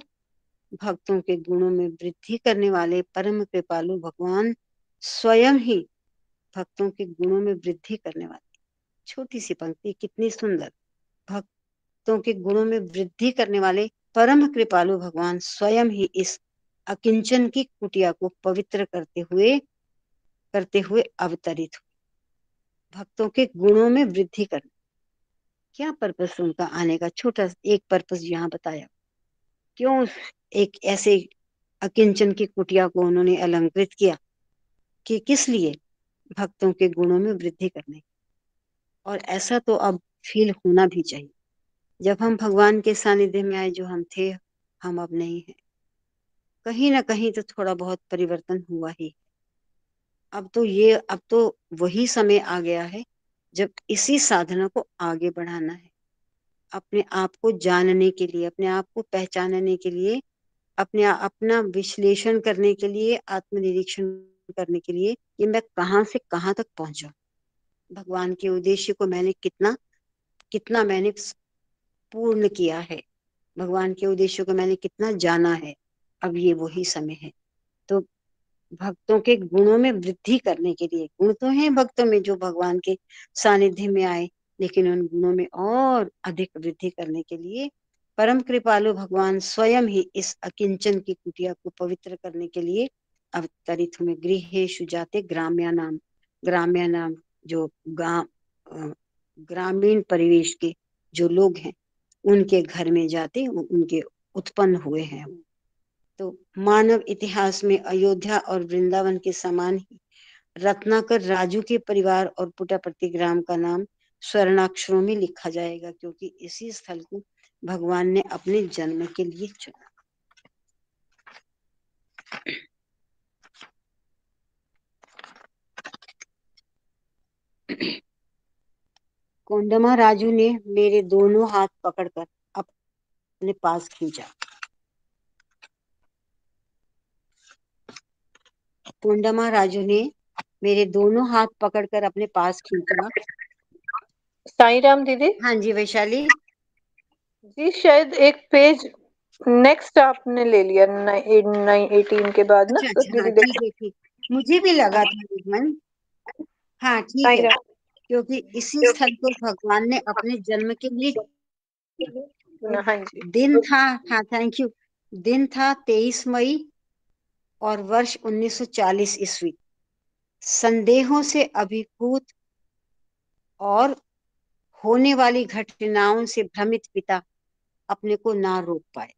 भक्तों के गुणों में वृद्धि करने वाले परम कृपालु भगवान स्वयं ही भक्तों के गुणों में वृद्धि करने वाले। छोटी सी पंक्ति कितनी सुंदर। भक्तों के गुणों में वृद्धि करने वाले परम कृपालु भगवान स्वयं ही इस अकिंचन की कुटिया को पवित्र करते हुए अवतरित हुए। भक्तों के गुणों में वृद्धि करना, क्या पर्पस उनका आने का? छोटा एक पर्पस यहाँ बताया। क्यों एक ऐसे अकिंचन की कुटिया को उन्होंने अलंकृत किया? कि किस लिए? भक्तों के गुणों में वृद्धि करने। और ऐसा तो अब फील होना भी चाहिए। जब हम भगवान के सानिध्य में आए, जो हम थे, हम अब नहीं है। कहीं ना कहीं तो थोड़ा बहुत परिवर्तन हुआ ही। अब तो वही समय आ गया है जब इसी साधना को आगे बढ़ाना है। अपने आप को जानने के लिए, अपने आप को पहचानने के लिए, अपना विश्लेषण करने के लिए, आत्मनिरीक्षण करने के लिए कि मैं कहाँ से कहाँ तक पहुंचा, भगवान के उद्देश्य को मैंने कितना कितना मैंने पूर्ण किया है, भगवान के उद्देश्य को मैंने कितना जाना है। अब ये वही समय है। तो भक्तों के गुणों में वृद्धि करने के लिए, गुण तो हैं भक्तों में जो भगवान के सानिध्य में आए, लेकिन उन गुणों में और अधिक वृद्धि करने के लिए परम कृपालु भगवान स्वयं ही इस अकिंचन की कुटिया को पवित्र करने के लिए अवतरित हुए। गृहेषु जाते ग्राम्या नाम जो गांव, ग्रामीण परिवेश के जो लोग हैं उनके घर में जाते उनके उत्पन्न हुए हैं। तो मानव इतिहास में अयोध्या और वृंदावन के समान ही रत्नाकर राजू के परिवार और पुट्टपर्ती ग्राम का नाम स्वर्णाक्षरों में लिखा जाएगा, क्योंकि इसी स्थल को भगवान ने अपने जन्म के लिए चुना। कोंडमा राजू ने मेरे दोनों हाथ पकड़कर अपने पास खींचा। कोंडमा राजू ने मेरे दोनों हाथ पकड़कर अपने पास खींचा। साई राम दीदी हाँ जी वैशाली। जी, शायद एक पेज नेक्स्ट आपने ले लिया 18 के बाद ना, अच्छा तो अच्छा, हाँ दीदी ठीक है ठीक, मुझे भी लगा था युग्मन। हाँ ठीक साई है, राम। क्योंकि इसी स्थल को भगवान ने अपने जन्म के लिए हाँ जी, दिन था। हाँ थैंक यू। दिन था 23 मई और वर्ष 1940 ईस्वी। संदेहों से अभिभूत और होने वाली घटनाओं से भ्रमित पिता अपने को ना रोक पाए।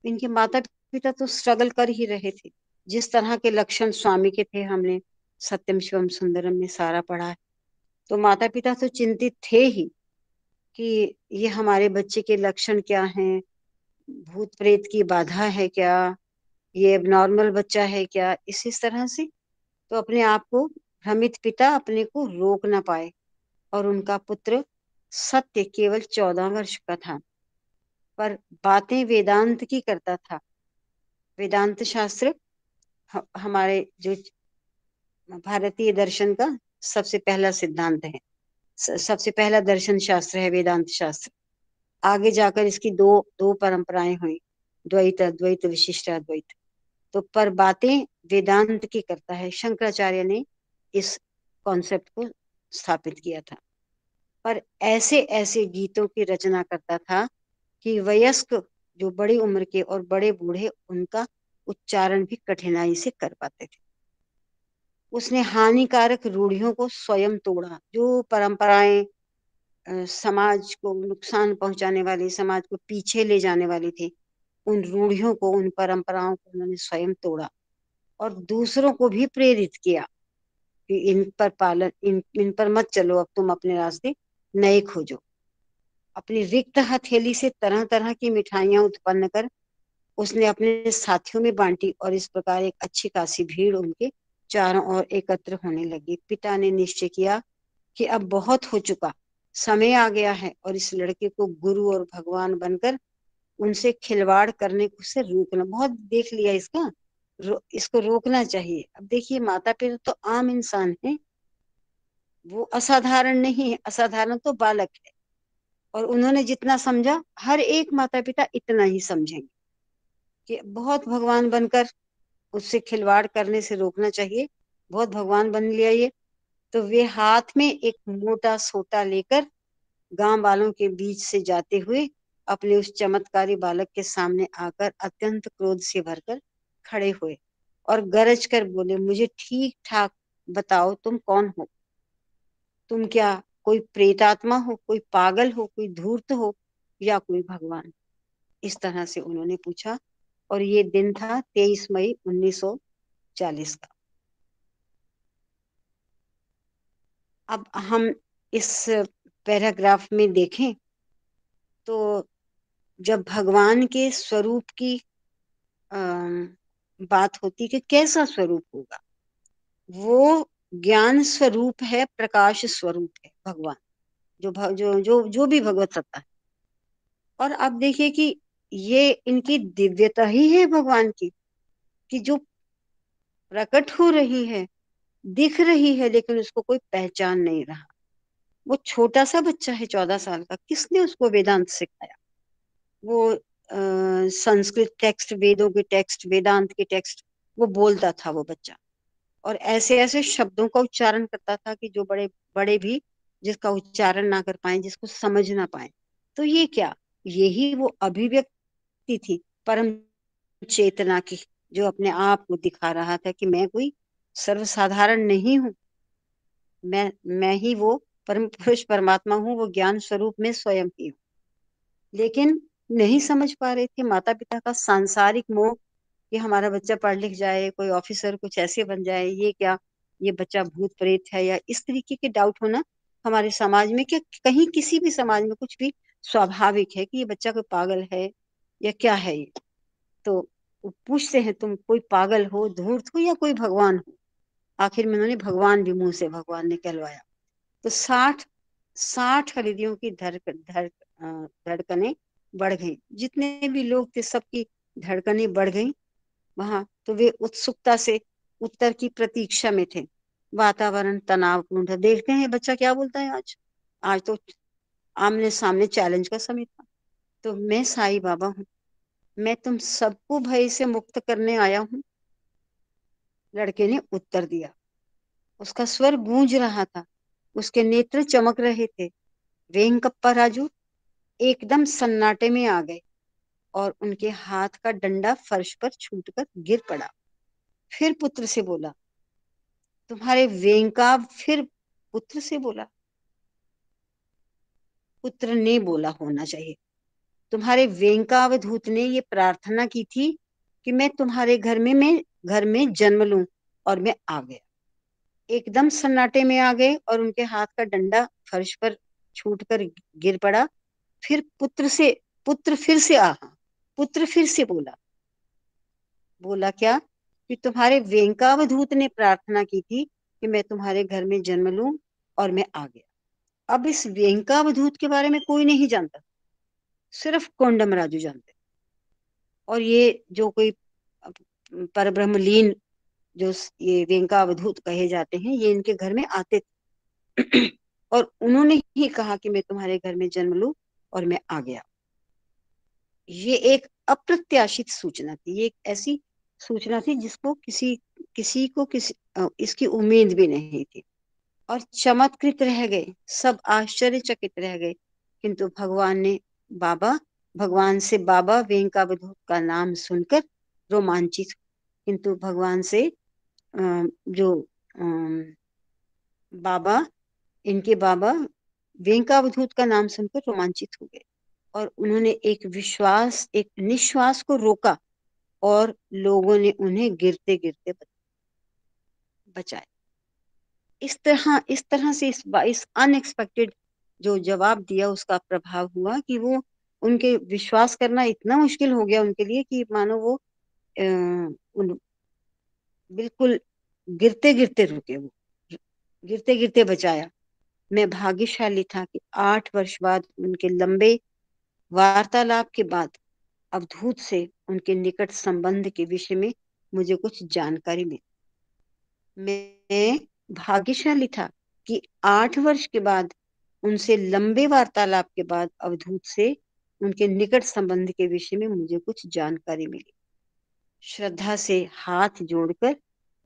इनके माता पिता तो स्ट्रगल कर ही रहे थे। जिस तरह के लक्षण स्वामी के थे हमने सत्यम शिवम सुंदरम में सारा पढ़ा है। तो माता पिता तो चिंतित थे ही कि ये हमारे बच्चे के लक्षण क्या हैं, भूत प्रेत की बाधा है क्या, ये नॉर्मल बच्चा है क्या, इस तरह से। तो अपने आप को भ्रमित पिता अपने को रोक ना पाए और उनका पुत्र सत्य केवल 14 वर्ष का था, पर बातें वेदांत की करता था। वेदांत शास्त्र हमारे जो भारतीय दर्शन का सबसे पहला सिद्धांत है, सबसे पहला दर्शन शास्त्र है वेदांत शास्त्र। आगे जाकर इसकी दो दो परंपराएं हुई, द्वैत अद्वैत विशिष्ट अद्वैत। तो पर बातें वेदांत की करता है, शंकराचार्य ने इस कॉन्सेप्ट को स्थापित किया था। पर ऐसे ऐसे गीतों की रचना करता था कि वयस्क जो बड़ी उम्र के और बड़े बूढ़े उनका उच्चारण भी कठिनाई से कर पाते थे। उसने हानिकारक रूढ़ियों को स्वयं तोड़ा, जो परंपराएं समाज को नुकसान पहुंचाने वाली, समाज को पीछे ले जाने वाली थी, उन रूढ़ियों को, उन परंपराओं को उन्होंने स्वयं तोड़ा और दूसरों को भी प्रेरित किया कि इन पर मत चलो, अब तुम अपने रास्ते नए खोजो। अपनी रिक्त हथेली से तरह तरह की मिठाइयां उत्पन्न कर उसने अपने साथियों में बांटी और इस प्रकार एक अच्छी खासी भीड़ उनके चारों ओर एकत्र होने लगी। पिता ने निश्चय किया कि अब बहुत हो चुका, समय आ गया है और इस लड़के को गुरु और भगवान बनकर उनसे खिलवाड़ करने से रोकना। बहुत देख लिया इसका, इसको रोकना चाहिए। अब देखिए माता पिता तो आम इंसान है, वो असाधारण नहीं है, असाधारण तो बालक है। और उन्होंने जितना समझा, हर एक माता पिता इतना ही समझेंगे कि बहुत भगवान बनकर उससे खिलवाड़ करने से रोकना चाहिए। बहुत भगवान बन लिया ये। तो वे हाथ में एक मोटा सोटा लेकर गांव वालों के बीच से जाते हुए अपने उस चमत्कारी बालक के सामने आकर अत्यंत क्रोध से भरकर खड़े हुए और गरज कर बोले, मुझे ठीक ठाक बताओ तुम कौन हो? तुम क्या कोई प्रेतात्मा हो, कोई पागल हो, कोई धूर्त हो या कोई भगवान? इस तरह से उन्होंने पूछा। और ये दिन था 23 मई 1940 का। अब हम इस पैराग्राफ में देखें तो जब भगवान के स्वरूप की बात होती कि कैसा स्वरूप होगा, वो ज्ञान स्वरूप है, प्रकाश स्वरूप है भगवान, जो भी भगवत सत्ता है। और अब देखिए कि ये इनकी दिव्यता ही है भगवान की, कि जो प्रकट हो रही है, दिख रही है, लेकिन उसको कोई पहचान नहीं रहा। वो छोटा सा बच्चा है 14 साल का, किसने उसको वेदांत सिखाया? वो संस्कृत टेक्स्ट, वेदों के टेक्स्ट, वेदांत के टेक्स्ट वो बोलता था वो बच्चा, और ऐसे ऐसे शब्दों का उच्चारण करता था कि जो बड़े बड़े भी जिसका उच्चारण ना कर पाए, जिसको समझ ना पाए। तो ये क्या, यही वो अभिव्यक्ति थी परम चेतना की, जो अपने आप को दिखा रहा था कि मैं कोई सर्वसाधारण नहीं हूँ, मैं ही वो परम पुरुष परमात्मा हूँ, वो ज्ञान स्वरूप में स्वयं ही हूँ। लेकिन नहीं समझ पा रहे थे माता पिता का सांसारिक मोह कि हमारा बच्चा पढ़ लिख जाए, कोई ऑफिसर कुछ ऐसे बन जाए, ये क्या, ये बच्चा भूत प्रेत है, या इस तरीके के डाउट होना हमारे समाज में, क्या कहीं किसी भी समाज में कुछ भी स्वाभाविक है कि ये बच्चा कोई पागल है या क्या है ये। तो वो पूछते हैं तुम कोई पागल हो, धूर्त हो, या कोई भगवान हो। आखिर में उन्होंने भगवान भी मुंह से भगवान ने कहलवाया। तो 60 हृदयों की धड़कनें बढ़ गई, जितने भी लोग थे सबकी धड़कनें बढ़ गई वहां। तो वे उत्सुकता से उत्तर की प्रतीक्षा में थे। वातावरण तनावपूर्ण था। देखते हैं बच्चा क्या बोलता है आज। आज तो आमने सामने चैलेंज का समय था। तो मैं साईं बाबा हूँ, मैं तुम सबको भय से मुक्त करने आया हूँ, लड़के ने उत्तर दिया। उसका स्वर गूंज रहा था, उसके नेत्र चमक रहे थे। वेंकप्पा राजू एकदम सन्नाटे में आ गए और उनके हाथ का डंडा फर्श पर छूटकर गिर पड़ा। फिर पुत्र से बोला, तुम्हारे वेंकाव फिर पुत्र से बोला, पुत्र ने बोला होना चाहिए। तुम्हारे वेंकावधूत ने ये प्रार्थना की थी कि मैं तुम्हारे घर में जन्म लूं, और मैं आ गया। एकदम सन्नाटे में आ गए और उनके हाथ का डंडा फर्श पर छूटकर गिर पड़ा। फिर पुत्र फिर से आहा, पुत्र फिर से बोला। बोला क्या? कि तुम्हारे वेंकावधूत ने प्रार्थना की थी कि मैं तुम्हारे घर में जन्म लूं, और मैं आ गया। अब इस वेंकावधूत के बारे में कोई नहीं जानता, सिर्फ कोंडम राजू जानते। और ये जो कोई परब्रह्मलीन, जो ये वेंकावधूत कहे जाते हैं, ये इनके घर में आते थे और उन्होंने ही कहा कि मैं तुम्हारे घर में जन्म लूं, और मैं आ गया। ये एक अप्रत्याशित सूचना थी, ये एक ऐसी सूचना थी जिसको किसी इसकी उम्मीद भी नहीं थी। और चमत्कृत रह गए, सब आश्चर्यचकित रह गए। किंतु भगवान से बाबा वेंकावधूत का नाम सुनकर रोमांचित। किंतु भगवान से जो बाबा इनके बाबा वेंकावधूत का नाम सुनकर रोमांचित हो गए, और उन्होंने एक निश्वास को रोका, और लोगों ने उन्हें गिरते गिरते बचाया। इस तरह से इस अनएक्सपेक्टेड जो जवाब दिया, उसका प्रभाव हुआ कि वो उनके विश्वास करना इतना मुश्किल हो गया उनके लिए कि मानो वो बिल्कुल गिरते गिरते रुके, वो गिरते गिरते बचाया। मैं भाग्यशाली था कि 8 वर्ष बाद उनके लंबे वार्तालाप के बाद अवधूत से उनके निकट संबंध के विषय में मुझे कुछ जानकारी मिली। मैं भाग्यशाली था कि 8 वर्ष के बाद उनसे लंबे वार्तालाप के बाद अवधूत से उनके निकट संबंध के विषय में मुझे कुछ जानकारी मिली। श्रद्धा से हाथ जोड़कर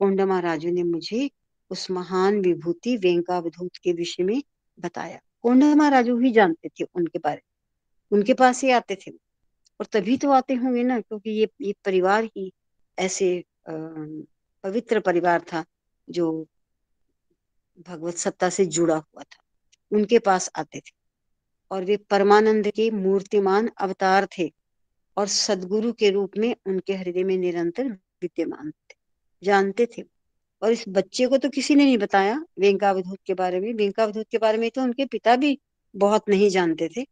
कोंडमा राजू ने मुझे उस महान विभूति वेंकावधूत के विषय में बताया। कोंडमा राजू ही जानते थे उनके बारे में, उनके पास ही आते थे। और तभी तो आते होंगे ना, क्योंकि ये परिवार ही ऐसे पवित्र परिवार था जो भगवत सत्ता से जुड़ा हुआ था। उनके पास आते थे, और वे परमानंद के मूर्तिमान अवतार थे, और सदगुरु के रूप में उनके हृदय में निरंतर विद्यमान थे, जानते थे। और इस बच्चे को तो किसी ने नहीं बताया वेंकावधूत के बारे में। वेंकावधूत के बारे में तो उनके पिता भी बहुत नहीं जानते थे,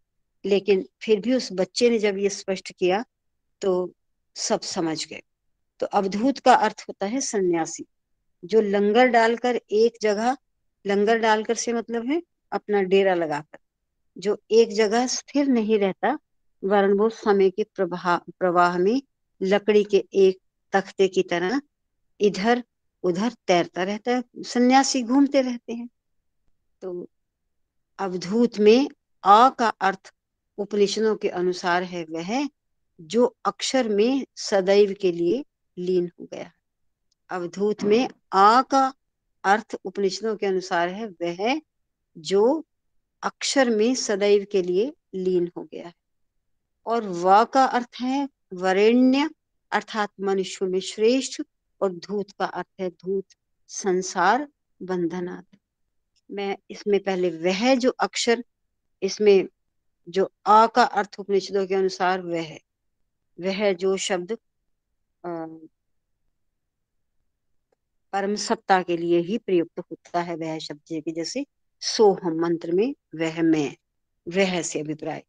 लेकिन फिर भी उस बच्चे ने जब ये स्पष्ट किया तो सब समझ गए। तो अवधूत का अर्थ होता है सन्यासी, जो लंगर डालकर से मतलब है अपना डेरा लगाकर, जो एक जगह स्थिर नहीं रहता, वरन वो समय के प्रवाह में लकड़ी के एक तख्ते की तरह इधर उधर तैरता रहता है। सन्यासी घूमते रहते हैं। तो अवधूत में आ का अर्थ उपनिषदों के अनुसार है वह जो अक्षर में सदैव के लिए लीन हो गया। अवधूत में आ का अर्थ उपनिषदों के अनुसार है वह जो अक्षर में सदैव के लिए लीन हो गया है। और व का अर्थ है वरेण्य, अर्थात मनुष्य में श्रेष्ठ। और धूत का अर्थ है धूत, संसार बंधनात्। मैं इसमें पहले वह जो अक्षर इसमें जो आ का अर्थ उपनिषदों के अनुसार वह जो शब्द परम सत्ता के लिए ही प्रयुक्त होता है, वह शब्द के जैसे सोहम मंत्र में वह से अभिप्राय।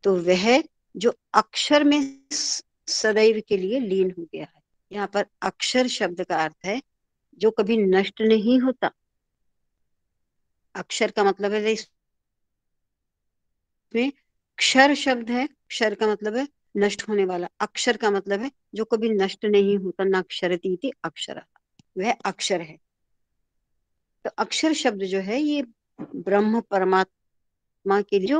तो वह जो अक्षर में सदैव के लिए लीन हो गया है। यहाँ पर अक्षर शब्द का अर्थ है जो कभी नष्ट नहीं होता। अक्षर का मतलब है, इसमें क्षर शब्द है, क्षर का मतलब है नष्ट होने वाला, अक्षर का मतलब है जो कभी नष्ट नहीं होता, न क्षरति इति अक्षर, वह अक्षर है। तो अक्षर शब्द जो है ये ब्रह्म परमात्मा के लिए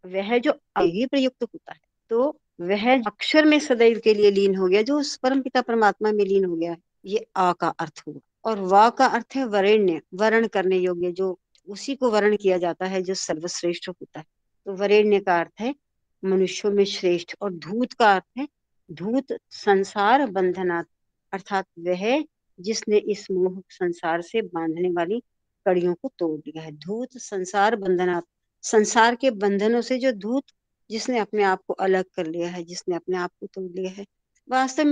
वह जो ही प्रयुक्त होता है। तो वह अक्षर में सदैव के लिए लीन हो गया, जो उस परम पिता परमात्मा में लीन हो गया है, ये आ का अर्थ हुआ। और वा का अर्थ है वरेण्य, वर्ण करने योग्य, जो उसी को वर्ण किया जाता है जो सर्वश्रेष्ठ होता है। तो वरेण्य का अर्थ है मनुष्यों में श्रेष्ठ। और धूत का अर्थ है धूत संसार बंधनात्, अर्थात वह जिसने इस मोह संसार से बांधने वाली कड़ियों को तोड़ दिया है। धूत संसार बंधनात्, संसार के बंधनों से जो धूत, जिसने अपने आप को अलग कर लिया है, जिसने अपने आप को तोड़ लिया है। वास्तव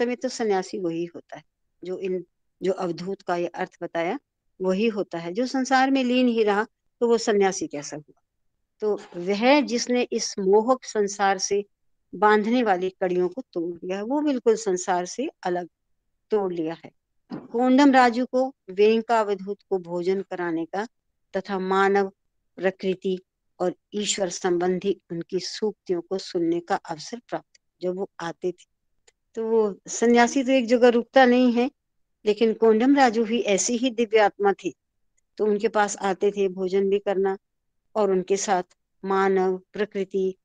में तो सन्यासी वही होता है जो अवधूत का ये अर्थ बताया वही होता है। जो संसार में लीन ही रहा तो वो सन्यासी कैसा हुआ। तो वह जिसने इस मोहक संसार से बांधने वाली कड़ियों को तोड़ दिया है, वो बिल्कुल संसार से अलग तोड़ लिया है। कोंडम राजू को वेंकावधूत को भोजन कराने का तथा मानव प्रकृति और ईश्वर संबंधी उनकी सूक्तियों को सुनने का अवसर प्राप्त। जब वो आते थे तो वो सन्यासी तो एक जगह रुकता नहीं है, लेकिन कोंडम राजू भी ऐसी ही दिव्य आत्मा थी। तो उनके पास आते थे भोजन भी करना, और उनके साथ मानव प्रकृति,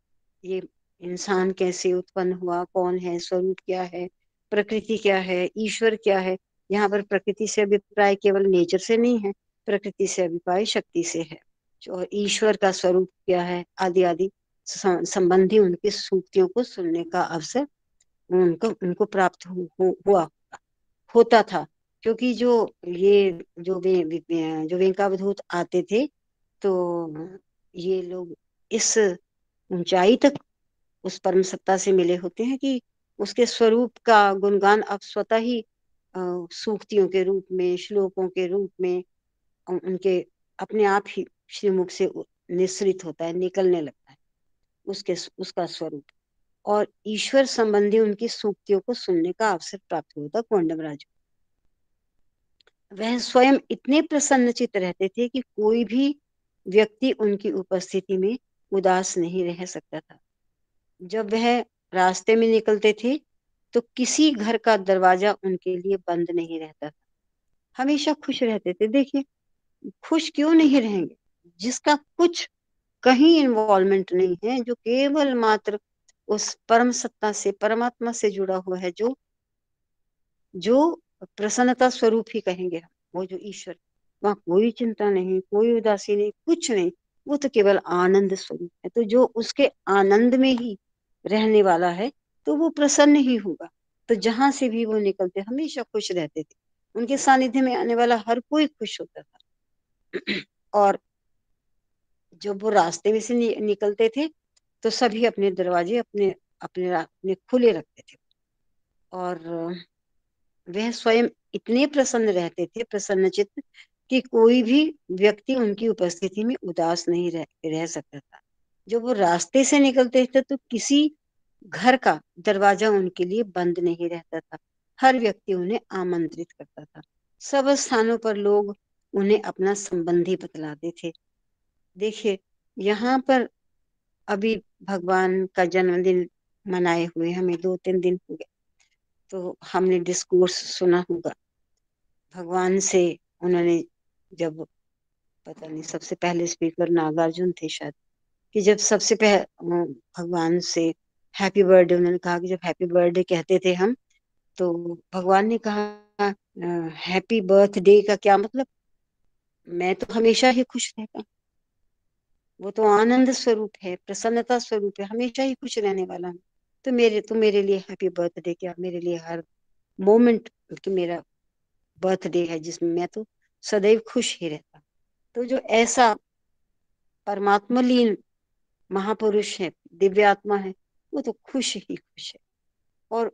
ये इंसान कैसे उत्पन्न हुआ, कौन है, स्वरूप क्या है, प्रकृति क्या है, ईश्वर क्या है। यहाँ पर प्रकृति से अभिप्राय केवल नेचर से नहीं है, प्रकृति से अभिप्राय शक्ति से है। और ईश्वर का स्वरूप क्या है, आदि आदि संबंधी उनकी सूक्तियों को सुनने का अवसर उनको प्राप्त हुआ होता था। क्योंकि जो वेंकावधूत आते थे, तो ये लोग इस ऊंचाई तक उस परम सत्ता से मिले होते हैं कि उसके स्वरूप का गुणगान अब स्वतः ही सूक्तियों के रूप में, श्लोकों के रूप में उनके अपने आप ही श्रीमुख से निसृत होता है, निकलने लगता है उसका स्वरूप। और ईश्वर संबंधी उनकी सूक्तियों को सुनने का अवसर प्राप्त हुआ था कोंडम राजू। वह स्वयं इतने प्रसन्नचित्त रहते थे कि कोई भी व्यक्ति उनकी उपस्थिति में उदास नहीं रह सकता था। जब वह रास्ते में निकलते थे तो किसी घर का दरवाजा उनके लिए बंद नहीं रहता था, हमेशा खुश रहते थे। देखिए, खुश क्यों नहीं रहेंगे जिसका कुछ कहीं इन्वॉल्वमेंट नहीं है, जो केवल मात्र उस परम सत्ता से, परमात्मा से जुड़ा हुआ है, जो प्रसन्नता स्वरूप ही कहेंगे हम, वो जो ईश्वर, वहाँ कोई चिंता नहीं, कोई उदासी नहीं, कुछ नहीं, वो तो केवल आनंद स्वरूप है। तो जो उसके आनंद में ही रहने वाला है तो वो प्रसन्न ही होगा। तो जहां से भी वो निकलते हमेशा खुश रहते थे, उनके सानिध्य में आने वाला हर कोई खुश होता था। और जब वो रास्ते में से निकलते थे तो सभी अपने दरवाजे अपने अपने अपने खुले रखते थे। और वह स्वयं इतने प्रसन्न रहते थे, प्रसन्नचित्त, कि कोई भी व्यक्ति उनकी उपस्थिति में उदास नहीं रह सकता था। जब वो रास्ते से निकलते थे तो किसी घर का दरवाजा उनके लिए बंद नहीं रहता था, हर व्यक्ति उन्हें आमंत्रित करता था। सब स्थानों पर लोग उन्हें अपना संबंधी बतलाते थे। देखिए, यहाँ पर अभी भगवान का जन्मदिन मनाए हुए हमें 2-3 दिन हो गए, तो हमने डिस्कोर्स सुना होगा भगवान से। उन्होंने जब, पता नहीं, सबसे पहले स्पीकर नागार्जुन थे शायद, कि जब सबसे पहले भगवान से हैप्पी बर्थडे उन्होंने कहा, कि जब हैप्पी बर्थडे कहते थे हम, तो भगवान ने कहा हैप्पी बर्थडे का क्या मतलब, मैं तो हमेशा ही खुश रहता हूँ। वो तो आनंद स्वरूप है, प्रसन्नता स्वरूप है, हमेशा ही खुश रहने वाला है। तो मेरे लिए हैप्पी बर्थडे क्या, मेरे लिए हर मोमेंट कि मेरा बर्थडे है जिसमें मैं तो सदैव खुश ही रहता। तो जो ऐसा परमात्मा लीन महापुरुष है, दिव्य आत्मा है, वो तो खुश ही खुश है। और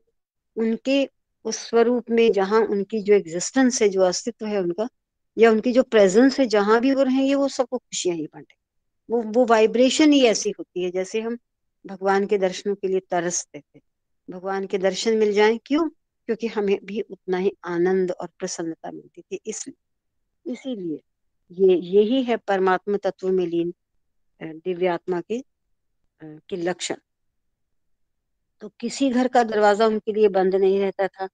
उनके उस स्वरूप में जहाँ उनकी जो एग्जिस्टेंस है, जो अस्तित्व है उनका, या उनकी जो प्रेजेंस है, जहां भी वो रहेंगे वो सबको खुशियां ही बांटे। वो वाइब्रेशन ही ऐसी होती है, जैसे हम भगवान के दर्शनों के लिए तरसते थे, भगवान के दर्शन मिल जाएं, क्यों? क्योंकि हमें भी उतना ही आनंद और प्रसन्नता मिलती थी। इसलिए इसीलिए यही है परमात्मा तत्व में लीन दिव्य आत्मा के लक्षण। तो किसी घर का दरवाजा उनके लिए बंद नहीं रहता था,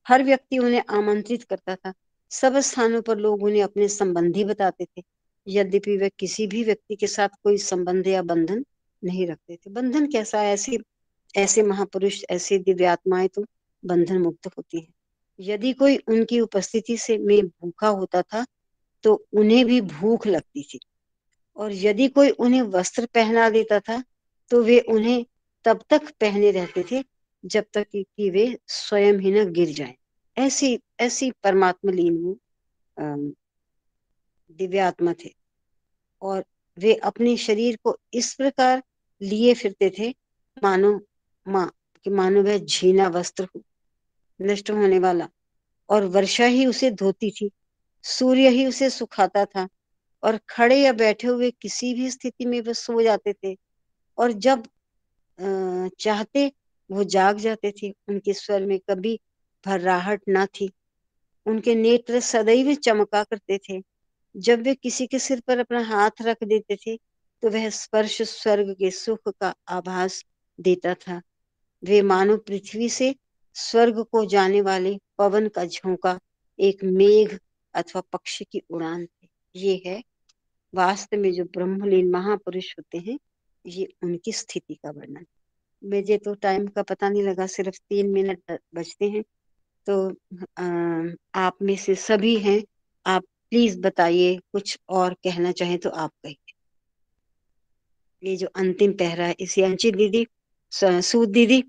हर व्यक्ति उन्हें आमंत्रित करता था, सब स्थानों पर लोग उन्हें अपने संबंधी बताते थे, यद्यपि वे किसी भी व्यक्ति के साथ कोई संबंध या बंधन नहीं रखते थे। बंधन कैसा? ऐसे ऐसे महापुरुष, ऐसे दिव्य आत्माएं तो बंधन मुक्त होती है। यदि कोई उनकी उपस्थिति से में भूखा होता था तो उन्हें भी भूख लगती थी, और यदि कोई उन्हें वस्त्र पहना देता था तो वे उन्हें तब तक पहने रहते थे जब तक कि वे स्वयं ही न गिर जाएं। ऐसी ऐसी परमात्मा लीन वो दिव्य आत्मा थे। और वे अपने शरीर को इस प्रकार लिए फिरते थे मानो वह झीना वस्त्र हो, नष्ट होने वाला, और वर्षा ही उसे धोती थी, सूर्य ही उसे सुखाता था, और खड़े या बैठे हुए किसी भी स्थिति में वे सो जाते थे, और जब चाहते वो जाग जाते थे। उनके स्वर में कभी भर्राहट ना थी, उनके नेत्र सदैव चमका करते थे। जब वे किसी के सिर पर अपना हाथ रख देते थे तो वह स्पर्श स्वर्ग के सुख का आभास देता था। वे मानो पृथ्वी से स्वर्ग को जाने वाले पवन का झोंका, एक मेघ अथवा पक्षी की उड़ान थे। ये है वास्तव में जो ब्रह्मलीन महापुरुष होते हैं, ये उनकी स्थिति का वर्णन। मुझे तो टाइम का पता नहीं लगा, सिर्फ 3 मिनट बचते हैं। तो आप में से सभी हैं, आप प्लीज बताइए, कुछ और कहना चाहें तो आप कहिए। ये जो अंतिम पहरा है, इसे अंची दीदी, सूद दीदी,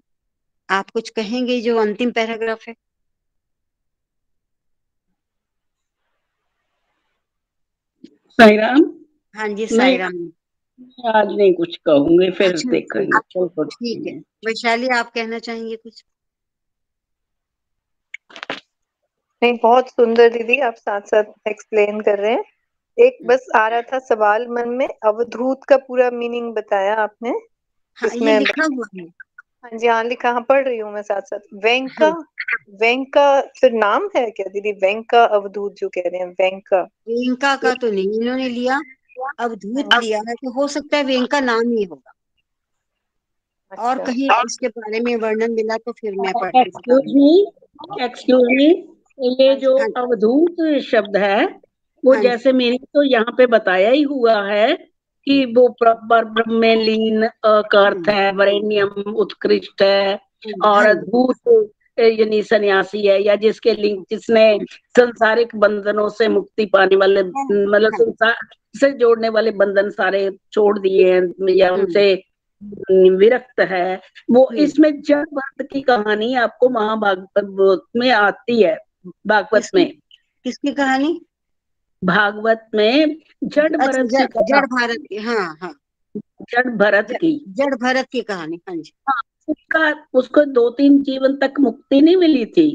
आप कुछ कहेंगे जो अंतिम पैराग्राफ है? साई राम। हाँ जी, मैं साई राम। आज नहीं कुछ कहूंगी, फिर अच्छा, देखेंगे। चलो ठीक है। वैशाली, आप कहना चाहेंगे कुछ? नहीं, बहुत सुंदर दीदी, आप साथ साथ एक्सप्लेन कर रहे हैं। एक बस आ रहा था सवाल मन में, अवधूत का पूरा मीनिंग बताया आपने। हाँ, ये इसमें लिखा हुआ है। हाँ जी, हाँ लिखा, हाँ पढ़ रही हूँ मैं साथ साथ। वेंका, हाँ, वेंका फिर नाम है क्या दीदी? वेंका अवधूत जो कह रहे हैं, वेंका। वेंका का तो नहीं इन्होंने लिया, अवधूत लिया है, तो हो सकता है वेंका नाम ही होगा। और अच्छा, कहीं इसके बारे में वर्णन मिला तो फिर मैं पढ़ के एक्सक्यूज बताऊंगी। मी, ये हाँ जी, जो हाँ अवधूत शब्द है, वो हाँ जी, जैसे मेरी तो यहाँ पे बताया ही हुआ है कि वो ब्रह्म में लीन का अर्थ है, वरेण्यम उत्कृष्ट है, और हाँ जी, अद्भुत यानी सन्यासी है, या जिसके लिंक, जिसने संसारिक बंधनों से मुक्ति पाने वाले, हाँ मतलब हाँ, संसार से जोड़ने वाले बंधन सारे छोड़ दिए हैं, या उनसे विरक्त है वो। इसमें जड़ भरत की कहानी आपको महाभागवत में आती है, भागवत किसकी में, किसकी कहानी? भागवत में जड़ अच्छा, भरत की जड़ कथा, भारत की, हाँ हाँ, जड़ भरत की। जड़ भरत की कहानी, हाँ जी। हाँ, उसको 2-3 जीवन तक मुक्ति नहीं मिली थी,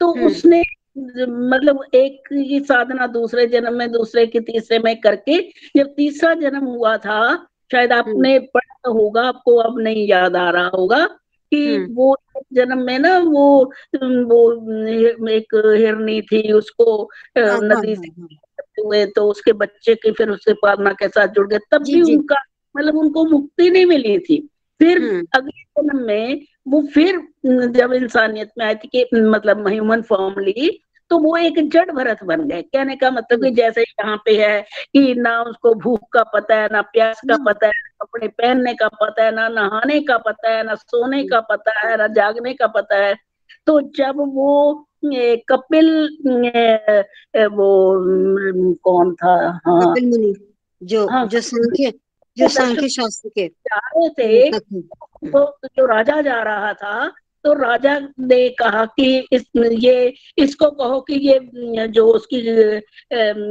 तो हम्म उसने मतलब एक की साधना दूसरे जन्म में, दूसरे की तीसरे में करके, जब तीसरा जन्म हुआ था, शायद हम्म आपने पढ़ा होगा, आपको अब नहीं याद आ रहा होगा, कि हम्म, वो जन्म में ना वो एक हिरनी थी, उसको हाँ हाँ नदी हाँ से हाँ, हुए, तो उसके बच्चे के फिर उसके पालना के साथ जुड़ गए, तब जी भी जी, उनका मतलब उनको मुक्ति नहीं मिली थी। फिर हम्म अगले जन्म में वो फिर जब इंसानियत में आई थी, कि मतलब ह्यूमन फॉर्म ली, तो वो एक जड़ भरत बन गए। कहने का मतलब कि जैसे यहाँ पे है कि ना उसको भूख का पता है, ना प्यास का पता है, ना कपड़े पहनने का पता है, ना नहाने का पता है, ना सोने का पता है, ना जागने का पता है। तो जब वो कपिल वो कौन था, हाँ कपिल मुनि, जो हाँ, जो सांख्य जो वो दर्शन सांख्य शास्त्र के जा रहे थे, तत्व। तो जो राजा जा रहा था, तो राजा ने कहा कि ये इसको कहो कि ये जो उसकी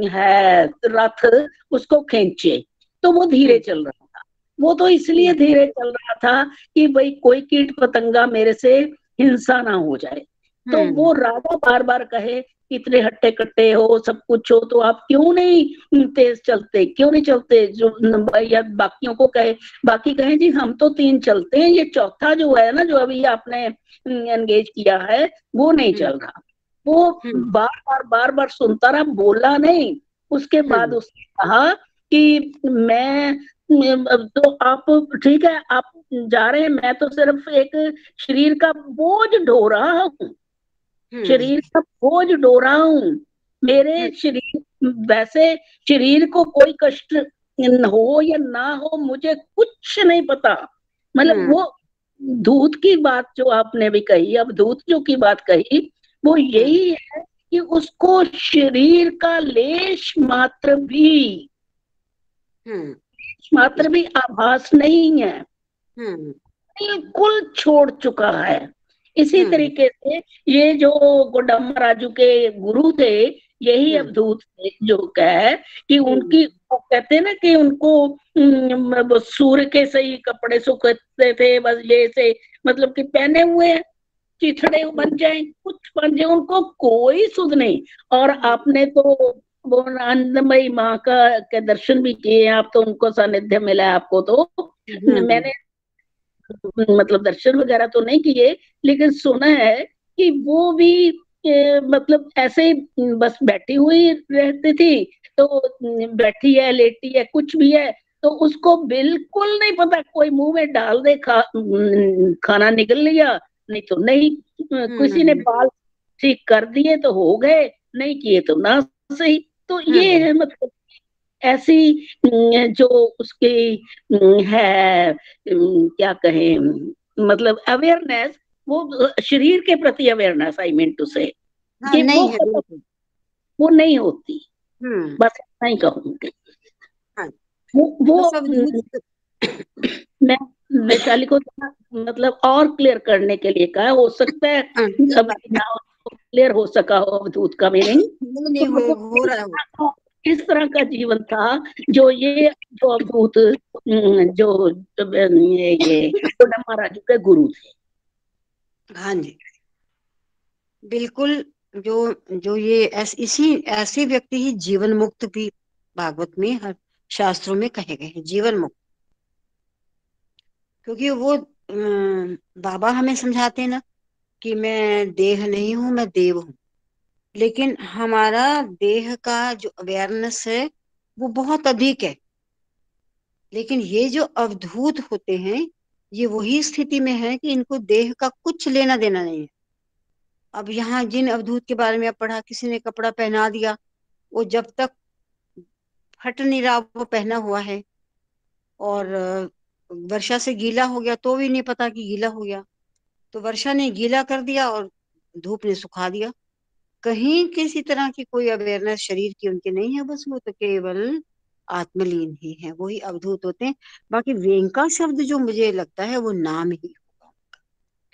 है रथ, उसको खींचे। तो वो धीरे चल रहा था। वो तो इसलिए धीरे चल रहा था कि भाई कोई कीट पतंगा मेरे से हिंसा ना हो जाए। तो वो राजा बार बार कहे इतने हट्टे कट्टे हो, सब कुछ हो, तो आप क्यों नहीं तेज चलते, क्यों नहीं चलते? जो या बाकियों को कहे, बाकी कहे जी हम तो 3 चलते हैं, ये चौथा जो है ना, जो अभी आपने एंगेज किया है, वो नहीं चल रहा। वो बार बार सुनता रहा, बोला नहीं। उसके बाद उसने कहा कि तो आप ठीक है, आप जा रहे हैं, मैं तो सिर्फ एक शरीर का बोझ ढो रहा हूँ, शरीर का बोझ ढो रहा हूँ। मेरे शरीर, वैसे शरीर को कोई कष्ट हो या ना हो, मुझे कुछ नहीं पता। मतलब वो दूत की बात जो आपने भी कही, अब दूत जो की बात कही, वो यही है कि उसको शरीर का लेश मात्र भी आभास नहीं है, बिल्कुल छोड़ चुका है। इसी तरीके से ये जो गोडम्मा राजू के गुरु थे, यही अवधूत थे, जो कहे कि उनकी, वो कहते हैं ना कि उनको वो सूर्य के सही कपड़े सुखते थे, बस ये से मतलब कि पहने हुए चिथड़े बन जाए, कुछ बन जाए, उनको कोई सुध नहीं। और आपने तो वो आनंदमयी माँ का के दर्शन भी किए, आप तो उनको सानिध्य मिला है आपको। तो मैंने मतलब दर्शन वगैरह तो नहीं किए, लेकिन सुना है कि वो भी मतलब ऐसे ही बस बैठी हुई रहती थी। तो बैठी है, लेटी है, कुछ भी है, तो उसको बिल्कुल नहीं पता, कोई मुंह में डाल दे खाना निकल लिया, नहीं तो नहीं। किसी ने बाल ठीक कर दिए तो हो गए, नहीं किए तो ना सही। तो ये है मतलब ऐसी जो उसकी है, क्या कहें, मतलब अवेयरनेस, वो शरीर के प्रति अवेयरनेस, आई मीन टू से, कि नहीं है बिल्कुल। वो नहीं होती। बस इतना ही कहूंगी। वो मैं वैशाली को मतलब और क्लियर करने के लिए कहा, हो सकता है अभी ना क्लियर हो सका हो अवधूत का मीनिंग। नहीं तो हो मतलब रहा है। इस तरह का जीवन था जो ये जो अवधूत जो ये कोडम्मा राजू के गुरु थे। हाँ जी, बिल्कुल। जो जो ये इसी ऐसे व्यक्ति ही जीवन मुक्त भी भागवत में, हर शास्त्रों में कहे गए हैं, जीवन मुक्त। क्योंकि वो बाबा हमें समझाते हैं ना कि मैं देह नहीं हूं, मैं देव हूं। लेकिन हमारा देह का जो अवेयरनेस है वो बहुत अधिक है। लेकिन ये जो अवधूत होते हैं, ये वही स्थिति में है कि इनको देह का कुछ लेना देना नहीं है। अब यहाँ जिन अवधूत के बारे में आप पढ़ा, किसी ने कपड़ा पहना दिया, वो जब तक फट नहीं रहा वो पहना हुआ है, और वर्षा से गीला हो गया तो भी नहीं पता कि गीला हो गया। तो वर्षा ने गीला कर दिया और धूप ने सुखा दिया। कहीं किसी तरह की कोई अवेयरनेस शरीर की उनकी नहीं है, बस वो तो केवल आत्मलीन ही है, वही अवधूत होते हैं। बाकी वेंका शब्द जो मुझे लगता है वो नाम ही होगा,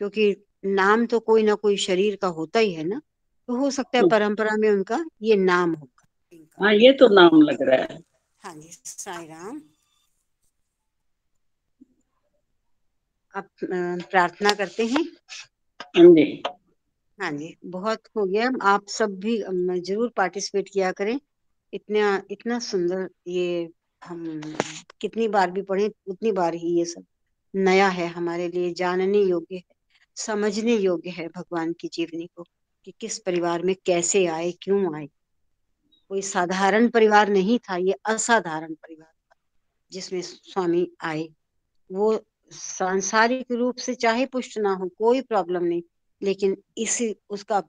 क्योंकि नाम तो कोई ना कोई शरीर का होता ही है ना। तो हो सकता है परंपरा में उनका ये नाम होगा वेंका। हाँ, ये तो नाम लग रहा है। हाँ जी, साई राम। अब प्रार्थना करते हैं। हाँ जी। हाँ जी, बहुत हो गया। आप सब भी जरूर पार्टिसिपेट किया करें। इतना इतना सुंदर ये हम कितनी बार भी पढ़े उतनी बार ही ये सब नया है हमारे लिए, जानने योग्य है, समझने योग्य है भगवान की जीवनी को, कि किस परिवार में कैसे आए, क्यों आए। कोई साधारण परिवार नहीं था, ये असाधारण परिवार था जिसमें स्वामी आए। वो सांसारिक रूप से चाहे पुष्ट ना हो, कोई प्रॉब्लम नहीं, लेकिन इसी उसका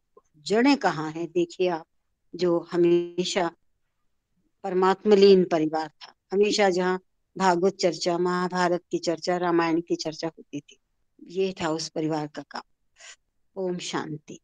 जड़ें कहाँ है देखिए आप। जो हमेशा परमात्मलीन परिवार था, हमेशा जहाँ भागवत चर्चा, महाभारत की चर्चा, रामायण की चर्चा होती थी, ये था उस परिवार का काम। ओम शांति।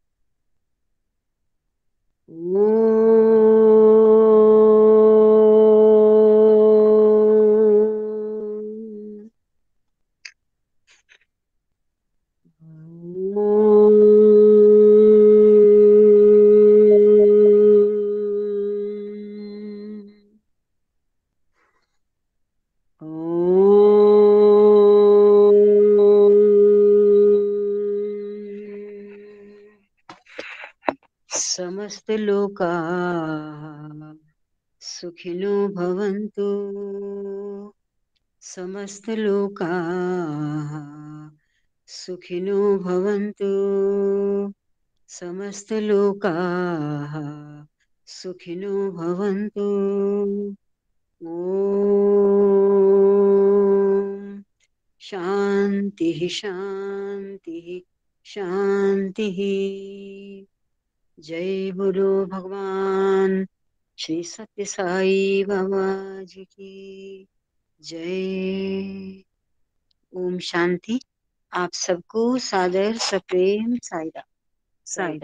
समस्त लोका सुखिनो भवन्तु समस्त लोका सुखिनो भवन्तु समस्त लोका सुखिनो भवन्तु ॐ शान्तिः शान्तिः शान्तिः जय बोलो भगवान श्री सत्य साई बाबा जी की जय। ओम शांति। आप सबको सादर सप्रेम साईराम। साईं